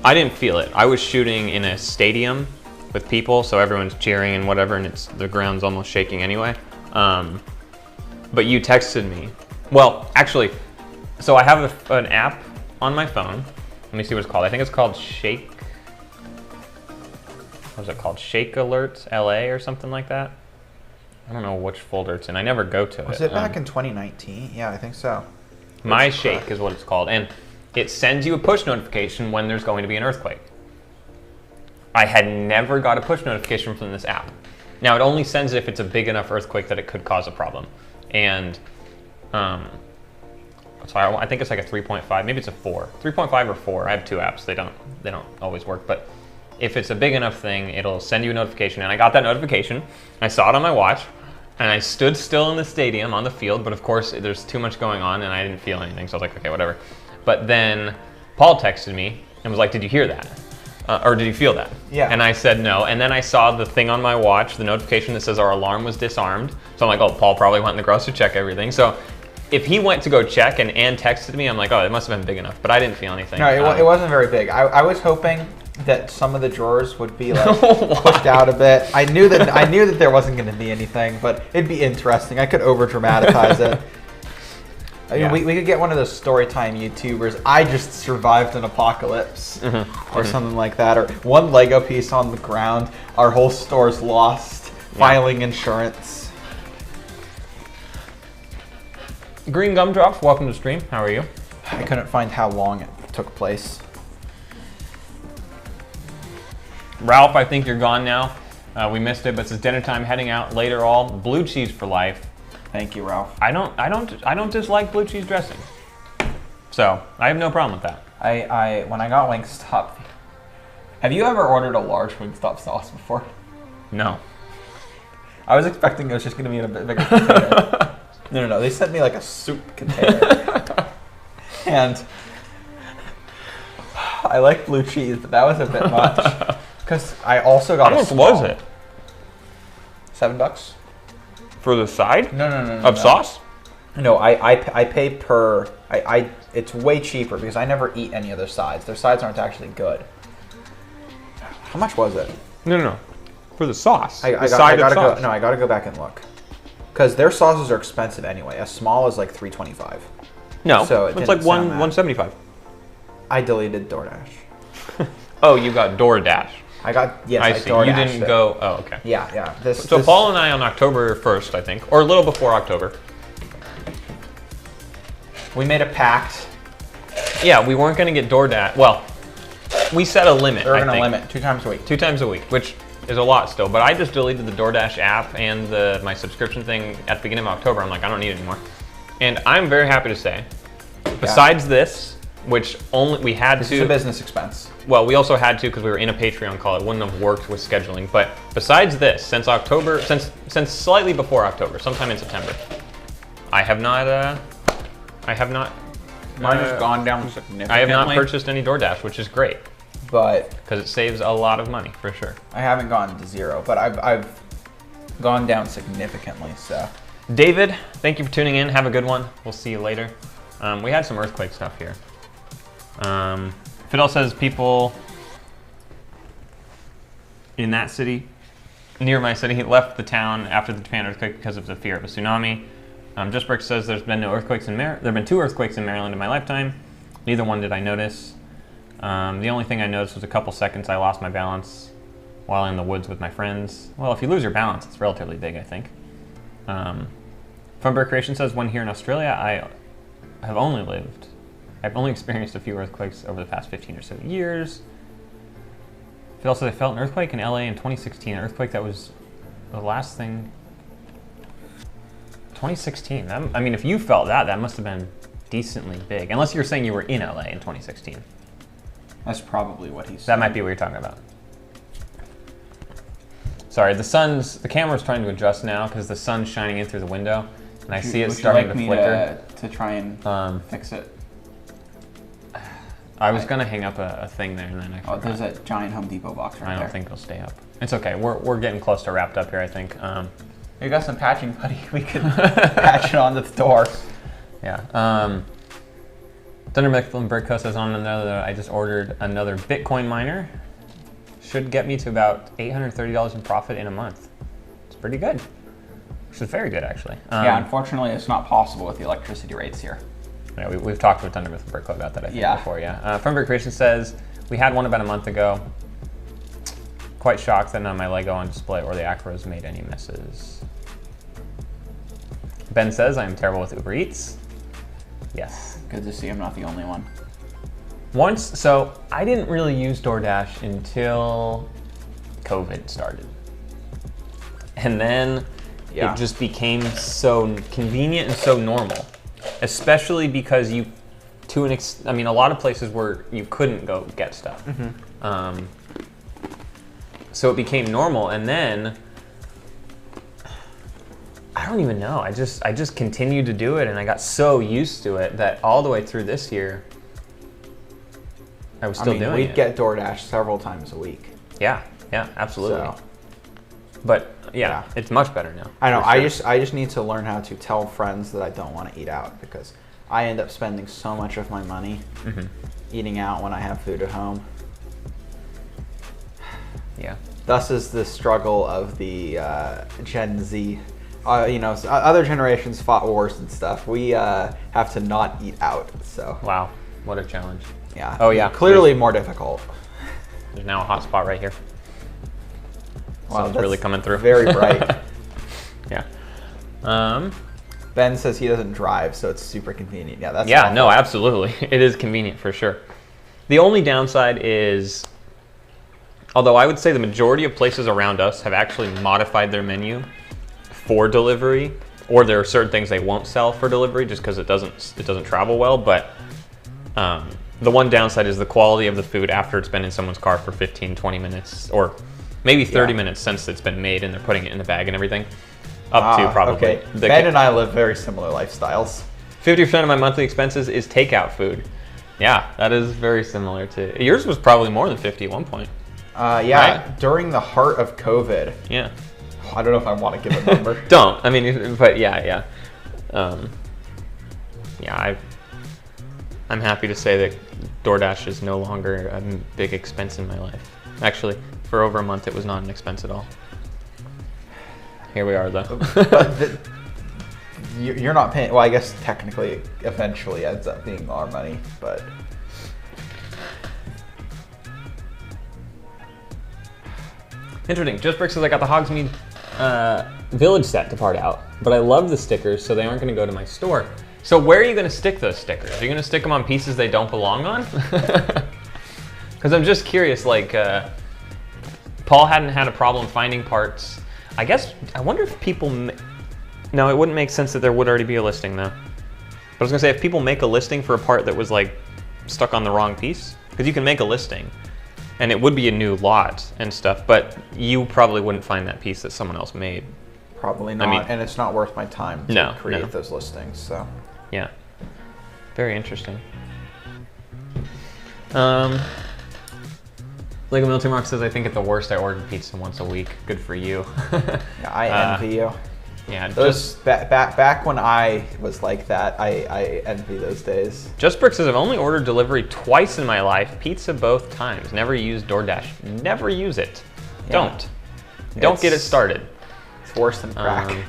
Speaker 1: I didn't feel it. I was shooting in a stadium with people, so everyone's cheering and whatever, and the ground's almost shaking anyway. But you texted me. Well, actually, so I have an app on my phone. Let me see what it's called. I think it's called Shake. What is it called? Shake Alerts LA or something like that. I don't know which folder it's in. I never go to it.
Speaker 2: Was it back in 2019? Yeah, I think so.
Speaker 1: My Shake is what it's called, and it sends you a push notification when there's going to be an earthquake. I had never got a push notification from this app. Now, it only sends it if it's a big enough earthquake that it could cause a problem. And so I think it's like a 3.5, maybe it's a 4. 3.5 or 4. I have 2 apps. They don't always work, but if it's a big enough thing, it'll send you a notification. And I got that notification. I saw it on my watch, and I stood still in the stadium on the field, but of course there's too much going on and I didn't feel anything, so I was like, okay, whatever. But then Paul texted me and was like, did you hear that? Or did you feel that?
Speaker 2: Yeah.
Speaker 1: And I said no, and then I saw the thing on my watch, the notification that says our alarm was disarmed. So I'm like, oh, Paul probably went in the garage to check everything. So if he went to go check and texted me, I'm like, oh, it must have been big enough, but I didn't feel anything.
Speaker 2: No, it wasn't very big. I was hoping that some of the drawers would be like pushed out a bit. I knew that there wasn't going to be anything, but it'd be interesting. I could over dramatize it. I mean, we could get one of those story time YouTubers. I just survived an apocalypse, or something like that. Or one Lego piece on the ground. Our whole store's lost. Filing insurance.
Speaker 1: Green Gumdrops, welcome to stream. How are you?
Speaker 2: I couldn't find how long it took place.
Speaker 1: Ralph, I think you're gone now. We missed it, but it's dinner time. Heading out later. All blue cheese for life.
Speaker 2: Thank you, Ralph.
Speaker 1: I don't dislike blue cheese dressing, so I have no problem with that.
Speaker 2: When I got Wingstop, have you ever ordered a large Wingstop sauce before?
Speaker 1: No.
Speaker 2: I was expecting it was just going to be in a bit bigger container. No. They sent me like a soup container. And I like blue cheese, but that was a bit much. Because I also got
Speaker 1: How much was it?
Speaker 2: $7.
Speaker 1: For the side?
Speaker 2: No.
Speaker 1: Of sauce?
Speaker 2: No, I pay per. It's way cheaper because I never eat any of their sides. Their sides aren't actually good. How much was it?
Speaker 1: No. For the sauce.
Speaker 2: I gotta go back and look. Because their sauces are expensive anyway. A small is like $3.25.
Speaker 1: No,
Speaker 2: so
Speaker 1: it's like $1.75.
Speaker 2: I deleted DoorDash.
Speaker 1: Oh, you got DoorDash.
Speaker 2: I
Speaker 1: see. You didn't go. Oh, okay.
Speaker 2: Yeah.
Speaker 1: Paul and I on October 1st, I think, or a little before October.
Speaker 2: We made a pact.
Speaker 1: Yeah, we weren't going to get DoorDash. Well, we set a limit.
Speaker 2: We're going to limit 2 times a week.
Speaker 1: 2 times a week, which is a lot still. But I just deleted the DoorDash app and my subscription thing at the beginning of October. I'm like, I don't need it anymore. And I'm very happy to say, besides this, which only we had to.
Speaker 2: This is a business expense.
Speaker 1: Well, we also had to because we were in a Patreon call. It wouldn't have worked with scheduling. But besides this, since October, since slightly before October, sometime in September, I have not.
Speaker 2: Mine has gone down significantly.
Speaker 1: I have not purchased any DoorDash, which is great.
Speaker 2: But
Speaker 1: because it saves a lot of money for sure.
Speaker 2: I haven't gone to zero, but I've gone down significantly. So,
Speaker 1: David, thank you for tuning in. Have a good one. We'll see you later. We had some earthquake stuff here. Fidel says people in that city, near my city, left the town after the Japan earthquake because of the fear of a tsunami. Just Brick says there's been no earthquakes in There have been 2 earthquakes in Maryland in my lifetime. Neither one did I notice. The only thing I noticed was a couple seconds I lost my balance while in the woods with my friends. Well, if you lose your balance, it's relatively big, I think. Fun Bear Creation says, when here in Australia, I've only experienced a few earthquakes over the past 15 or so years. Phil said I felt an earthquake in LA in 2016. An earthquake that was the last thing. 2016. I mean, if you felt that, that must have been decently big. Unless you're saying you were in LA in 2016.
Speaker 2: That's probably what he's saying.
Speaker 1: That might be what you're talking about. Sorry, the camera's trying to adjust now because the sun's shining in through the window. And I see it starting to flicker.
Speaker 2: To try and fix it.
Speaker 1: I was gonna hang up a thing there and then I forgot.
Speaker 2: There's a giant Home Depot box right there.
Speaker 1: I don't think it'll stay up. It's okay. We're getting close to wrapped up here, I think.
Speaker 2: You got some patching, buddy. We could patch it onto the door.
Speaker 1: Yeah. Thunder Mifflin Birdco says on another. I just ordered another Bitcoin miner. Should get me to about $830 in profit in a month. It's pretty good. Which is very good, actually.
Speaker 2: Yeah, unfortunately, it's not possible with the electricity rates here.
Speaker 1: Yeah, we've talked with Thunder Mifflin Birdco about that, I think, before, yeah. Funberg Creation says, we had one about a month ago. Quite shocked that none of my Lego on display or the Acros made any messes. Ben says, I am terrible with Uber Eats. Yes.
Speaker 2: Good to see I'm not the only one.
Speaker 1: So I didn't really use DoorDash until COVID started. And then it just became so convenient and so normal. Especially because a lot of places where you couldn't go get stuff. Mm-hmm. So it became normal, and then I don't even know. I just continued to do it, and I got so used to it that all the way through this year, I was still doing it.
Speaker 2: We'd get DoorDash several times a week.
Speaker 1: Yeah, absolutely.
Speaker 2: So,
Speaker 1: but yeah, it's much better now.
Speaker 2: I know. Sure. I just need to learn how to tell friends that I don't want to eat out because I end up spending so much of my money eating out when I have food at home.
Speaker 1: Yeah.
Speaker 2: Thus is the struggle of the Gen Z. Other generations fought wars and stuff. We have to not eat out. So.
Speaker 1: Wow, what a challenge.
Speaker 2: Yeah.
Speaker 1: Oh yeah.
Speaker 2: Clearly more difficult.
Speaker 1: There's now a hot spot right here.
Speaker 2: Wow,
Speaker 1: Sun's really coming through.
Speaker 2: Very bright.
Speaker 1: Yeah.
Speaker 2: Ben says he doesn't drive, so it's super convenient. Yeah, that's
Speaker 1: Yeah,
Speaker 2: awful.
Speaker 1: no, absolutely. It is convenient for sure. The only downside is, although I would say the majority of places around us have actually modified their menu for delivery, or there are certain things they won't sell for delivery just because it doesn't travel well. But the one downside is the quality of the food after it's been in someone's car for 15, 20 minutes, or maybe 30 minutes since it's been made and they're putting it in the bag and everything. Up to probably.
Speaker 2: Okay. Ben and I live very similar lifestyles.
Speaker 1: 50% of my monthly expenses is takeout food. Yeah, that is very similar to yours. Was probably more than 50 at one point.
Speaker 2: Yeah,
Speaker 1: right?
Speaker 2: During the heart of COVID.
Speaker 1: Yeah.
Speaker 2: I don't know if I want to give a number.
Speaker 1: Don't. I mean, but yeah. I'm happy to say that DoorDash is no longer a big expense in my life. Actually, for over a month, it was not an expense at all. Here we are, though.
Speaker 2: You're not paying. Well, I guess technically, it eventually ends up being our money, but.
Speaker 1: Interesting. Just Brick says I got the Hogsmeade Village set to part out, but I love the stickers, so they aren't going to go to my store. So where are you going to stick those stickers? Are you going to stick them on pieces they don't belong on? Because I'm just curious. Like, Paul hadn't had a problem finding parts. I guess I wonder if people. No, it wouldn't make sense that there would already be a listing though. But I was gonna say if people make a listing for a part that was like stuck on the wrong piece, because you can make a listing. And it would be a new lot and stuff, but you probably wouldn't find that piece that someone else made.
Speaker 2: Probably not, and it's not worth my time to create those listings. So,
Speaker 1: yeah, very interesting. Lego Military Mark says, I think at the worst I ordered pizza once a week. Good for you.
Speaker 2: Yeah, I envy you.
Speaker 1: Yeah,
Speaker 2: those back when I was like that, I envy those days.
Speaker 1: Just Brick says, I've only ordered delivery twice in my life. Pizza both times. Never used DoorDash. Never use it. Yeah. Don't get it started.
Speaker 2: It's worse than crack.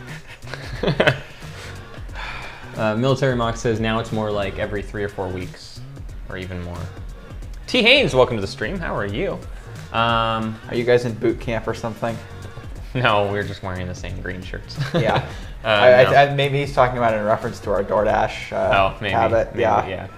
Speaker 1: Military Mock says, now it's more like every 3 or 4 weeks, or even more. T. Haynes, welcome to the stream. How are you?
Speaker 2: Are you guys in boot camp or something?
Speaker 1: No, we're just wearing the same green shirts.
Speaker 2: Yeah.
Speaker 1: No.
Speaker 2: Maybe he's talking about it in reference to our DoorDash habit.
Speaker 1: Maybe, yeah.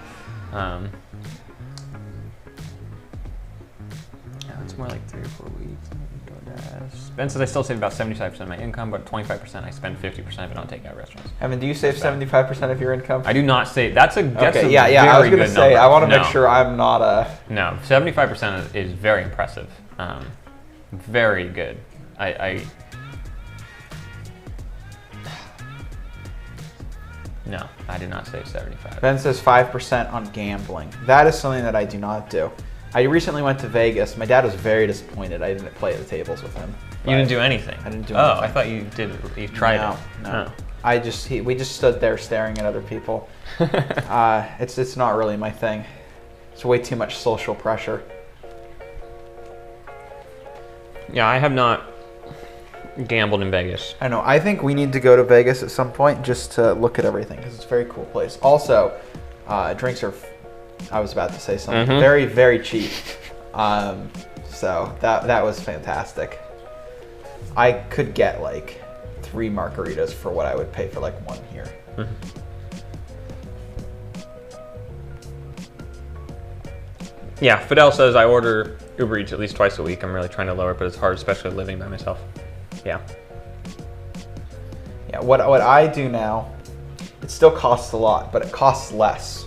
Speaker 1: It's more like 3 or 4 weeks. DoorDash. Ben says I still save about 75% of my income, but 25% I spend 50% of it on takeout restaurants.
Speaker 2: Evan, do you save 75% of your income?
Speaker 1: I do not save. That's a
Speaker 2: okay. Yeah. I was gonna say I want to make sure I'm not a.
Speaker 1: No, 75% is very impressive. Very good. No, I did not save 75.
Speaker 2: Ben says 5% on gambling. That is something that I do not do. I recently went to Vegas. My dad was very disappointed I didn't play at the tables with him.
Speaker 1: You didn't do anything?
Speaker 2: I didn't do
Speaker 1: anything.
Speaker 2: anything.
Speaker 1: I thought you did. You tried it.
Speaker 2: No. Oh. We just stood there staring at other people. It's not really my thing. It's way too much social pressure.
Speaker 1: Yeah, I have not gambled in Vegas.
Speaker 2: I know. I think we need to go to Vegas at some point just to look at everything because it's a very cool place. Also, drinks are. I was about to say something.
Speaker 1: Mm-hmm.
Speaker 2: Very, very cheap. So that was fantastic. I could get like 3 margaritas for what I would pay for like 1 here.
Speaker 1: Mm-hmm. Yeah, Fidel says I order Uber Eats at least twice a week. I'm really trying to lower it, but it's hard, especially living by myself. Yeah.
Speaker 2: Yeah, what I do now, it still costs a lot, but it costs less.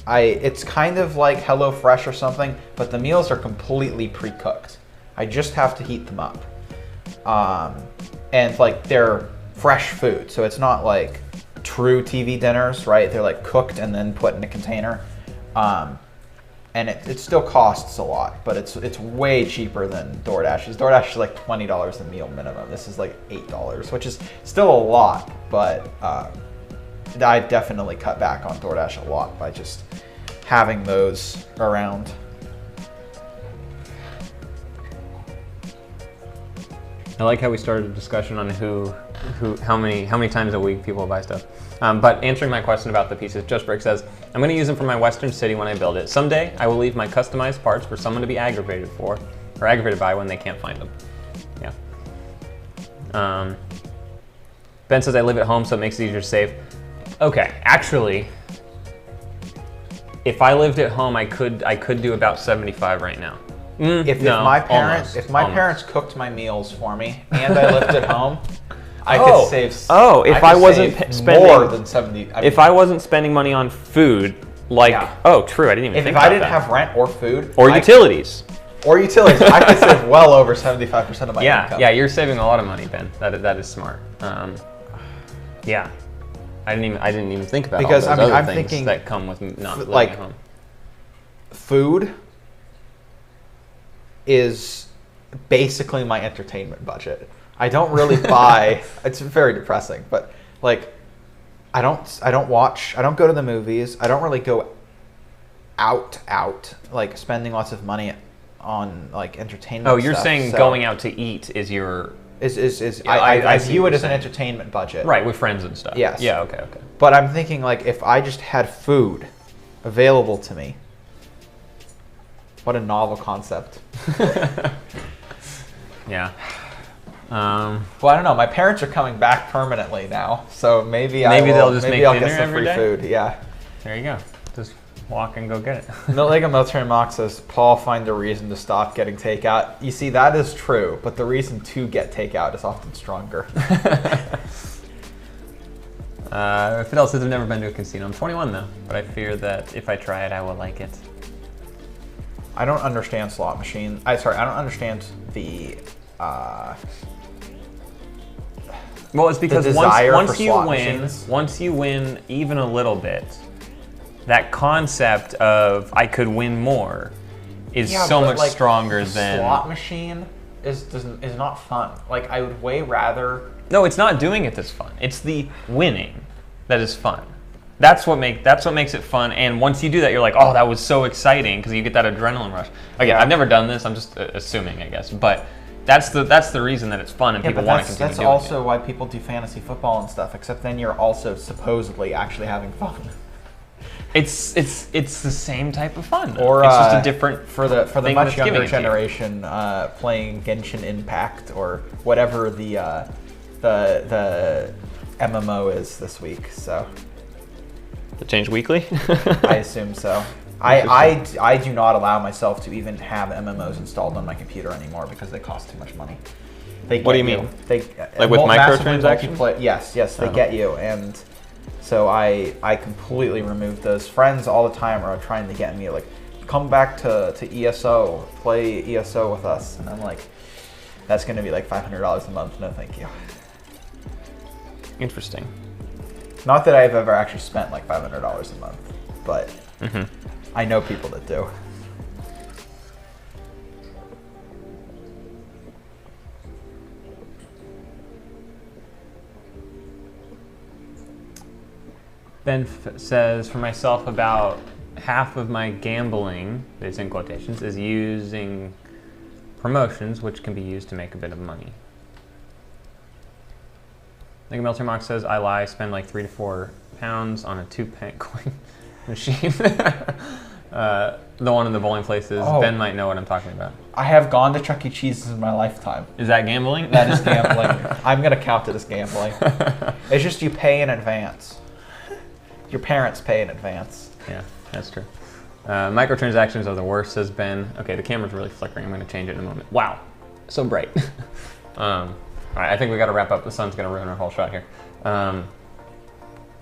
Speaker 2: It's kind of like HelloFresh or something, but the meals are completely pre-cooked. I just have to heat them up. And like they're fresh food, so it's not like true TV dinners, right? They're like cooked and then put in a container. And it still costs a lot, but it's way cheaper than DoorDash's. DoorDash is like $20 a meal minimum. This is like $8, which is still a lot, but I definitely cut back on DoorDash a lot by just having those around.
Speaker 1: I like how we started a discussion on how many times a week people buy stuff. But answering my question about the pieces, Just Brick says, I'm going to use them for my Western city when I build it. Someday, I will leave my customized parts for someone to be aggravated by when they can't find them. Yeah. Ben says, I live at home, so it makes it easier to save. Okay, actually, if I lived at home, I could do about 75 right now.
Speaker 2: If my parents cooked my meals for me and I lived at home, I could save.
Speaker 1: Oh, if I wasn't spending
Speaker 2: more than 70.
Speaker 1: If I wasn't spending money on food, like true, I didn't even think about that.
Speaker 2: If I didn't have rent or food
Speaker 1: or utilities,
Speaker 2: I could save well over 75% of my income.
Speaker 1: Yeah, you're saving a lot of money, Ben. That is smart. Yeah, I didn't even think about
Speaker 2: because
Speaker 1: all those
Speaker 2: I'm
Speaker 1: other things
Speaker 2: thinking
Speaker 1: that come with not living
Speaker 2: like
Speaker 1: at home.
Speaker 2: Food is basically my entertainment budget. I don't really buy. It's very depressing, but like I don't go to the movies. I don't really go out like spending lots of money on like entertainment.
Speaker 1: Oh, you're
Speaker 2: stuff.
Speaker 1: saying going out to eat is your
Speaker 2: I view it as an entertainment budget.
Speaker 1: Right, with friends and stuff.
Speaker 2: Yes.
Speaker 1: Yeah, okay.
Speaker 2: But I'm thinking like if I just had food available to me. What a novel concept.
Speaker 1: Yeah.
Speaker 2: Well, I don't know. My parents are coming back permanently now, so maybe
Speaker 1: they'll just make
Speaker 2: I'll
Speaker 1: dinner
Speaker 2: get some
Speaker 1: every
Speaker 2: free
Speaker 1: day?
Speaker 2: food. Yeah.
Speaker 1: There you go. Just walk and go get it.
Speaker 2: Lego Military Mock says, Paul, find a reason to stop getting takeout. You see, that is true, but the reason to get takeout is often stronger.
Speaker 1: Fidel says, I've never been to a casino. I'm 21 though, but I fear that if I try it, I will like it.
Speaker 2: I don't understand slot machine. I don't understand the.
Speaker 1: Well, it's because once you win even a little bit, that concept of I could win more is so much stronger than
Speaker 2: slot machine is not fun. Like I would way rather.
Speaker 1: No, it's not doing it that's fun. It's the winning that is fun. That's what makes it fun. And once you do that, you're like, oh, that was so exciting because you get that adrenaline rush. Again, I've never done this. I'm just assuming, I guess, but that's the reason that it's fun and people want to continue doing it.
Speaker 2: That's also why people do fantasy football and stuff. Except then you're also supposedly actually having fun.
Speaker 1: It's the same type of fun.
Speaker 2: Or
Speaker 1: it's just a different
Speaker 2: for the much younger generation playing Genshin Impact or whatever the MMO is this week. So.
Speaker 1: To change weekly?
Speaker 2: I assume so. I do not allow myself to even have MMOs installed on my computer anymore because they cost too much money.
Speaker 1: What do you mean?
Speaker 2: Like
Speaker 1: with microtransactions?
Speaker 2: Yes, they get you, and so I completely removed those. Friends all the time are trying to get me like, come back to ESO, play ESO with us, and I'm like, that's going to be like $500 a month. No, thank you.
Speaker 1: Interesting.
Speaker 2: Not that I've ever actually spent like $500 a month, but I know people that do.
Speaker 1: Ben says, for myself, about half of my gambling, it's in quotations, is using promotions, which can be used to make a bit of money. Lego Military Mock says, I lie, spend like 3 to 4 pounds on a 2-pence coin machine. The one in the bowling places. Oh. Ben might know what I'm talking about.
Speaker 2: I have gone to Chuck E. Cheese's in my lifetime.
Speaker 1: Is that gambling?
Speaker 2: That is gambling. I'm going to count it as gambling. It's just you pay in advance. Your parents pay in advance.
Speaker 1: Yeah, that's true. Microtransactions are the worst, says Ben. Okay, the camera's really flickering. I'm going to change it in a moment. Wow, so bright. All right, I think we got to wrap up. The sun's going to ruin our whole shot here.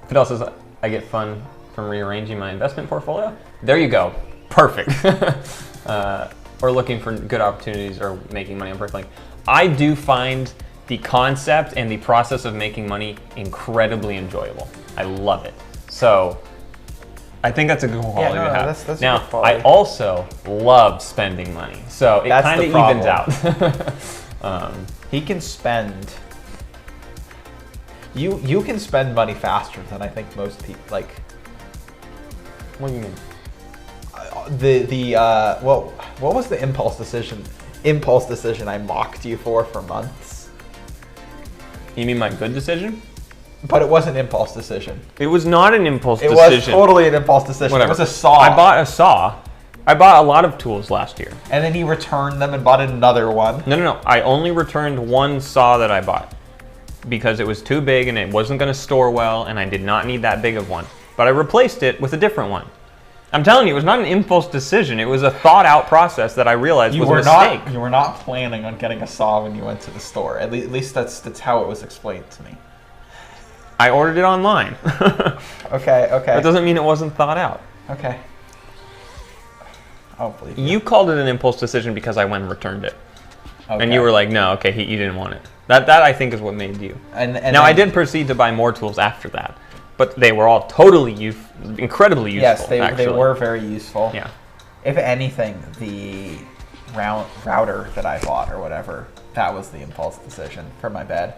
Speaker 1: Fidel says, I get fun from rearranging my investment portfolio. There you go. Perfect. Or looking for good opportunities or making money on BrickLink. I do find the concept and the process of making money incredibly enjoyable. I love it. So I think that's a good quality to have.
Speaker 2: That's
Speaker 1: now, I also love spending money. So it kind of evens out.
Speaker 2: He can spend. You can spend money faster than I think most people. Like,
Speaker 1: what do you mean?
Speaker 2: What was the impulse decision I mocked you for months?
Speaker 1: You mean my good decision?
Speaker 2: But it was an impulse decision.
Speaker 1: It was not an impulse
Speaker 2: It
Speaker 1: decision.
Speaker 2: was totally an impulse decision.
Speaker 1: Whatever.
Speaker 2: It was a saw.
Speaker 1: I bought a saw. I bought a lot of tools last year.
Speaker 2: And then you returned them and bought another one.
Speaker 1: No. I only returned one saw that I bought because it was too big and it wasn't going to store well, and I did not need that big of one. But I replaced it with a different one. I'm telling you, it was not an impulse decision. It was a thought-out process that I realized was a mistake.
Speaker 2: You were not planning on getting a saw when you went to the store. At least that's how it was explained to me.
Speaker 1: I ordered it online.
Speaker 2: Okay.
Speaker 1: That doesn't mean it wasn't thought out.
Speaker 2: Okay. I don't believe
Speaker 1: You called it an impulse decision because I went and returned it.
Speaker 2: Okay.
Speaker 1: And you were like, no, okay, you didn't want it. That I think is what made you.
Speaker 2: And
Speaker 1: now,
Speaker 2: then,
Speaker 1: I did proceed to buy more tools after that, but they were all totally incredibly useful.
Speaker 2: Yes, they
Speaker 1: actually.
Speaker 2: were very useful.
Speaker 1: Yeah.
Speaker 2: If anything, the router that I bought or whatever, that was the impulse decision for my bed.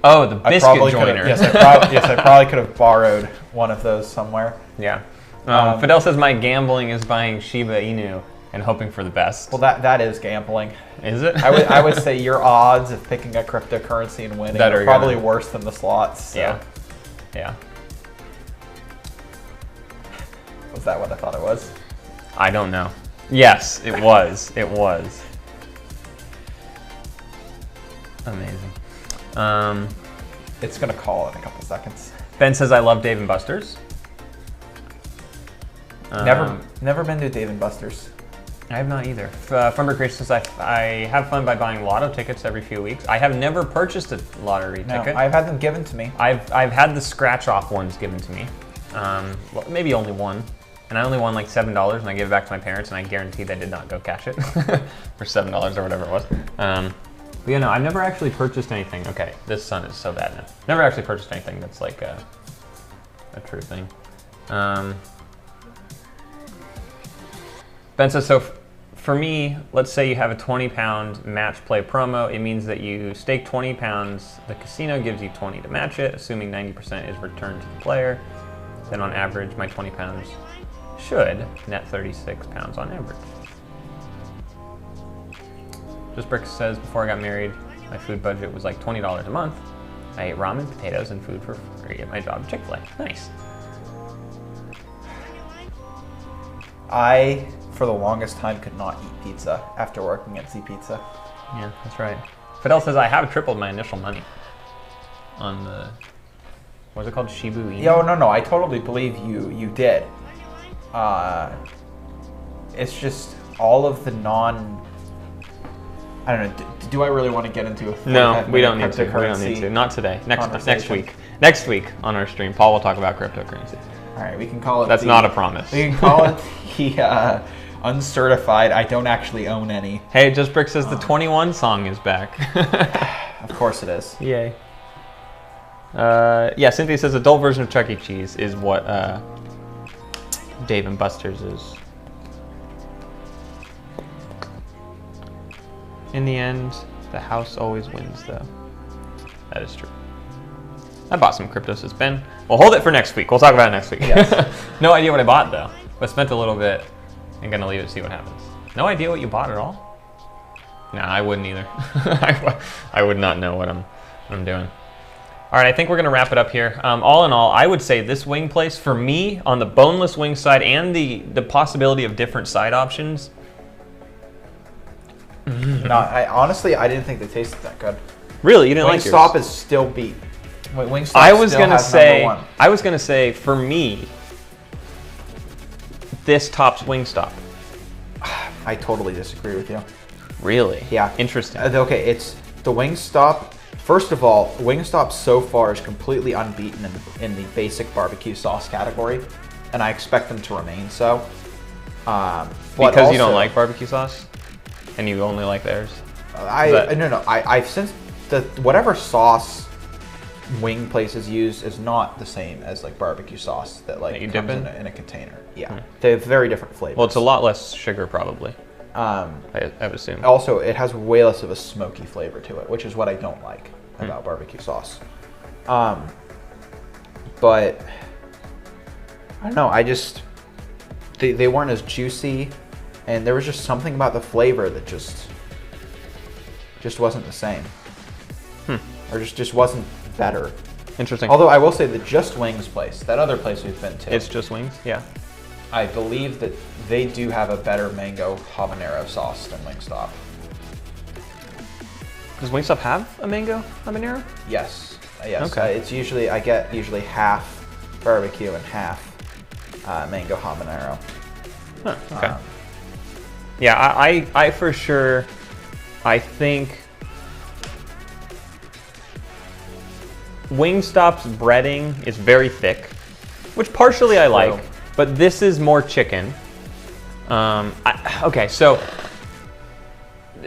Speaker 1: Oh, the biscuit joiner.
Speaker 2: Yes, I probably could have borrowed one of those somewhere.
Speaker 1: Yeah. Fidel says my gambling is buying Shiba Inu and hoping for the best.
Speaker 2: Well, that is gambling.
Speaker 1: Is it?
Speaker 2: I would say your odds of picking a cryptocurrency and winning are probably worse than the slots. So.
Speaker 1: Yeah.
Speaker 2: Was that what I thought it was?
Speaker 1: I don't know. Yes, it was. It was. Amazing.
Speaker 2: It's gonna call in a couple seconds.
Speaker 1: Ben says I love Dave & Buster's.
Speaker 2: Never been to Dave & Buster's.
Speaker 1: I have not either. Funber Creation says I have fun by buying lotto tickets every few weeks. I have never purchased a lottery ticket.
Speaker 2: I've had them given to me.
Speaker 1: I've had the scratch off ones given to me. Well, maybe only one. And I only won like $7 and I gave it back to my parents, and I guarantee they did not go cash it for $7 or whatever it was. But yeah, no, I've never actually purchased anything. Okay, this sun is so bad now. Never actually purchased anything that's like a true thing. Ben says, so for me, let's say you have a 20-pound match play promo. It means that you stake 20 pounds. The casino gives you 20 to match it, assuming 90% is returned to the player. Then on average, my 20 pounds should net 36 pounds on average. Just Brick says, before I got married, my food budget was like $20 a month. I ate ramen, potatoes, and food for free at my job at Chick-fil-A. Nice.
Speaker 2: I, for the longest time, could not eat pizza after working at Z Pizza.
Speaker 1: Yeah, that's right. Fidel says, I have tripled my initial money on the, what's it called, Shibu Inu?
Speaker 2: Yo, no, I totally believe you did. It's just all of the I don't know, do I really want to get into a
Speaker 1: No, we don't need to. We don't need to. Not today. Next week. Next week on our stream, Paul will talk about cryptocurrency.
Speaker 2: All right, we can call it.
Speaker 1: That's not a promise.
Speaker 2: We can call it the uncertified. I don't actually own any.
Speaker 1: Hey, Just Brick says the 21 song is back.
Speaker 2: Of course it is.
Speaker 1: Yay. Yeah, Cynthia says adult version of Chuck E. Cheese is what Dave & Buster's is. In the end, the house always wins, though. That is true. I bought some crypto, says Ben. We'll hold it for next week. We'll talk about it next week. Yes. No idea what I bought, though. But spent a little bit and gonna leave it, see what happens. No idea what you bought at all? Nah, I wouldn't either. I would not know what I'm doing. All right, I think we're gonna wrap it up here. All in all, I would say this wing place, for me, on the boneless wing side and the possibility of different side options.
Speaker 2: No, honestly, I didn't think they tasted that good.
Speaker 1: Really, you didn't like yours?
Speaker 2: Wingstop is still beat. Wingstop
Speaker 1: I was
Speaker 2: still
Speaker 1: gonna
Speaker 2: has
Speaker 1: say,
Speaker 2: number one.
Speaker 1: I was gonna say, for me, this tops Wingstop.
Speaker 2: I totally disagree with you.
Speaker 1: Really?
Speaker 2: Yeah.
Speaker 1: Interesting.
Speaker 2: Okay, it's the Wingstop. First of all, Wingstop so far is completely unbeaten in the basic barbecue sauce category, and I expect them to remain so.
Speaker 1: Because you don't like barbecue sauce, and you only like theirs.
Speaker 2: I've since whatever sauce wing places use is not the same as like barbecue sauce that comes in a container. Yeah, they have very different flavors.
Speaker 1: Well, it's a lot less sugar probably. I would assume.
Speaker 2: Also, it has way less of a smoky flavor to it, which is what I don't like about barbecue sauce. But I don't know. They weren't as juicy, and there was just something about the flavor that just wasn't the same. or just wasn't better.
Speaker 1: Interesting.
Speaker 2: Although I will say the Just Wings place, that other place we've been to,
Speaker 1: It's Just Wings, yeah.
Speaker 2: I believe that they do have a better mango habanero sauce than Wingstop.
Speaker 1: Does Wingstop have a mango habanero?
Speaker 2: Yes, yes.
Speaker 1: Okay.
Speaker 2: It's usually, I get usually half barbecue and half mango habanero.
Speaker 1: Huh, okay. Yeah, I for sure, I think Wingstop's breading is very thick, which partially I like, but this is more chicken. Okay, so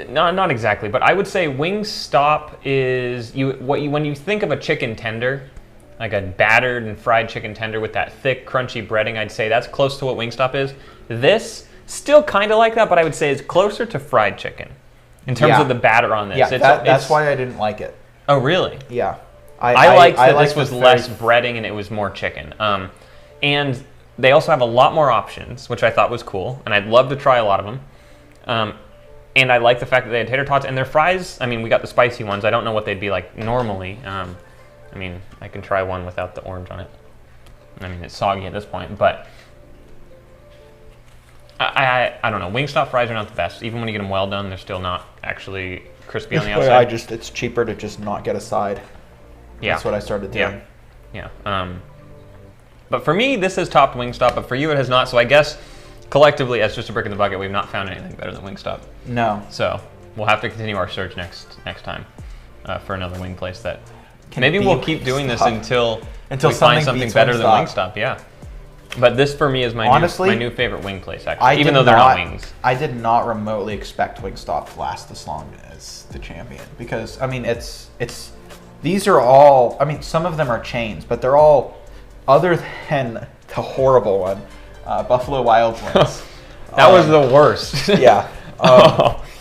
Speaker 1: not exactly, but I would say Wingstop is when you think of a chicken tender, like a battered and fried chicken tender with that thick, crunchy breading, I'd say that's close to what Wingstop is. This still kind of like that, but I would say is closer to fried chicken in terms of the batter on this.
Speaker 2: Yeah, that's why I didn't like it.
Speaker 1: Oh, really?
Speaker 2: Yeah.
Speaker 1: I liked that this was less breading and it was more chicken. And they also have a lot more options, which I thought was cool, and I'd love to try a lot of them. And I like the fact that they had tater tots and their fries. I mean, we got the spicy ones. I don't know what they'd be like normally. I mean, I can try one without the orange on it. I mean, it's soggy at this point, but I don't know. Wingstop fries are not the best. Even when you get them well done, they're still not actually crispy on the outside.
Speaker 2: It's cheaper to just not get a side.
Speaker 1: Yeah.
Speaker 2: That's what I started doing.
Speaker 1: Yeah. But for me, this has topped Wingstop, but for you, it has not. So I guess collectively, as just a brick in the bucket, we've not found anything better than Wingstop.
Speaker 2: No.
Speaker 1: So we'll have to continue our search next time for another wing place that. Maybe we'll keep doing this until we find something better than Wingstop. Yeah. But this for me is my new favorite wing place, actually, even though they're not wings.
Speaker 2: I did not remotely expect Wingstop to last this long as the champion because, I mean, these are all, I mean, some of them are chains, but they're all, other than the horrible one, Buffalo Wild Wings.
Speaker 1: That was the worst.
Speaker 2: Yeah.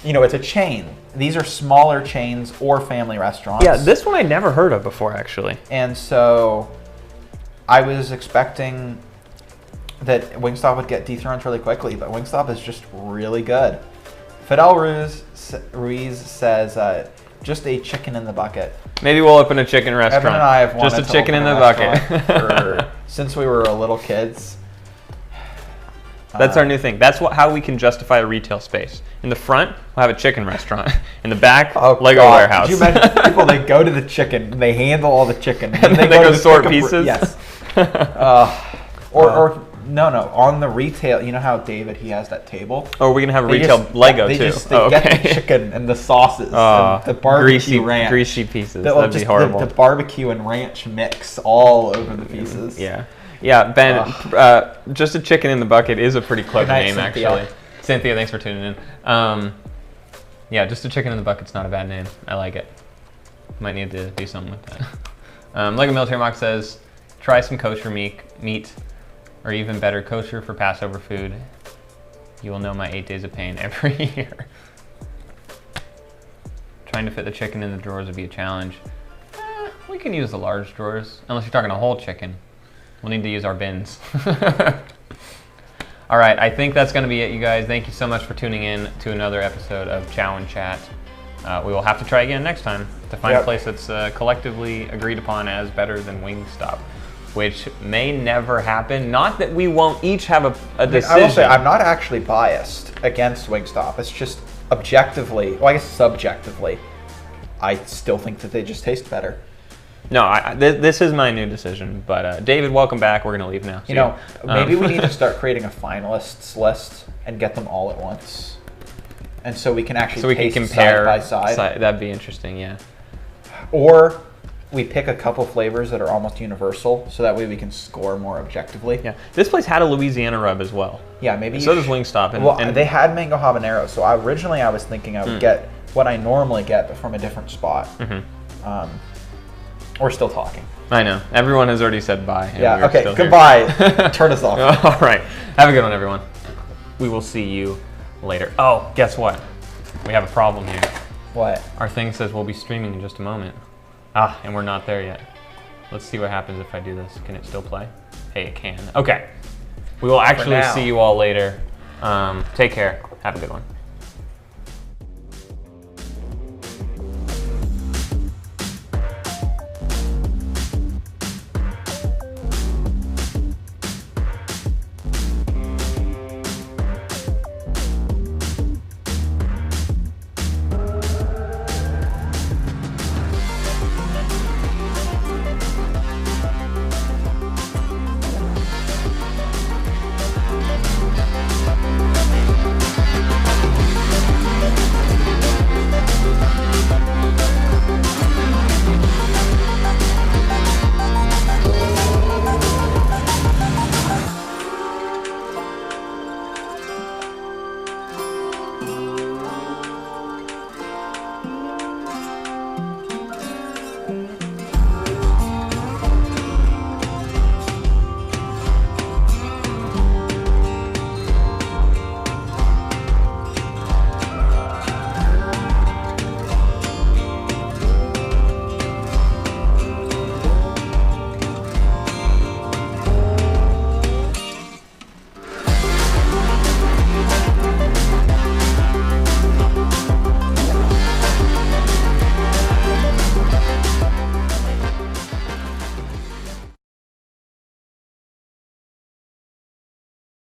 Speaker 2: You know, it's a chain. These are smaller chains or family restaurants.
Speaker 1: Yeah, this one I never heard of before, actually.
Speaker 2: And so I was expecting that Wingstop would get dethroned really quickly, but Wingstop is just really good. Fidel Ruiz says, just a chicken in the bucket.
Speaker 1: Maybe we'll open a chicken restaurant.
Speaker 2: Evan and I have wanted
Speaker 1: just a chicken in the bucket
Speaker 2: since we were little kids.
Speaker 1: That's our new thing. That's how we can justify a retail space. In the front, we'll have a chicken restaurant. In the back, Lego warehouse.
Speaker 2: Could you imagine people, they go to the chicken, and they handle all the chicken.
Speaker 1: And then they go sort pieces?
Speaker 2: Yes. No, on the retail, you know how David, he has that table?
Speaker 1: Oh, we're going to have a retail Lego too.
Speaker 2: They get the chicken and the sauces, and the barbecue ranch.
Speaker 1: Greasy pieces. That'd be horrible.
Speaker 2: The barbecue and ranch mix all over the pieces.
Speaker 1: Yeah, Ben, just a chicken in the bucket is a pretty clever name, Cynthia. Actually. Cynthia, thanks for tuning in. Yeah, just a chicken in the bucket's not a bad name. I like it. Might need to do something with that. Lego Military Mock says, try some kosher meat, or even better, kosher for Passover food. You will know my 8 days of pain every year. Trying to fit the chicken in the drawers would be a challenge. We can use the large drawers, unless you're talking a whole chicken. We'll need to use our bins. All right, I think that's going to be it, you guys. Thank you so much for tuning in to another episode of Chow N Chat. We will have to try again next time to find a place that's collectively agreed upon as better than Wingstop, which may never happen. Not that we won't each have a decision.
Speaker 2: I will say, I'm not actually biased against Wingstop. It's just objectively, well, I guess subjectively, I still think that they just taste better.
Speaker 1: No, this is my new decision. But David, welcome back. We're going to leave now.
Speaker 2: You know, maybe we need to start creating a finalists list and get them all at once. And so we can actually taste
Speaker 1: compare
Speaker 2: side by side.
Speaker 1: That'd be interesting, yeah.
Speaker 2: Or we pick a couple flavors that are almost universal, so that way we can score more objectively.
Speaker 1: Yeah, this place had a Louisiana rub as well.
Speaker 2: Yeah, maybe.
Speaker 1: So does Wingstop.
Speaker 2: And they had mango habanero, so originally I was thinking I would get what I normally get, but from a different spot. Mm-hmm. We're still talking.
Speaker 1: I know. Everyone has already said bye.
Speaker 2: Yeah, okay, goodbye. Turn us off.
Speaker 1: All right. Have a good one, everyone. We will see you later. Oh, guess what? We have a problem here.
Speaker 2: What?
Speaker 1: Our thing says we'll be streaming in just a moment. And we're not there yet. Let's see what happens if I do this. Can it still play? Hey, it can. Okay. We will actually see you all later. Take care. Have a good one.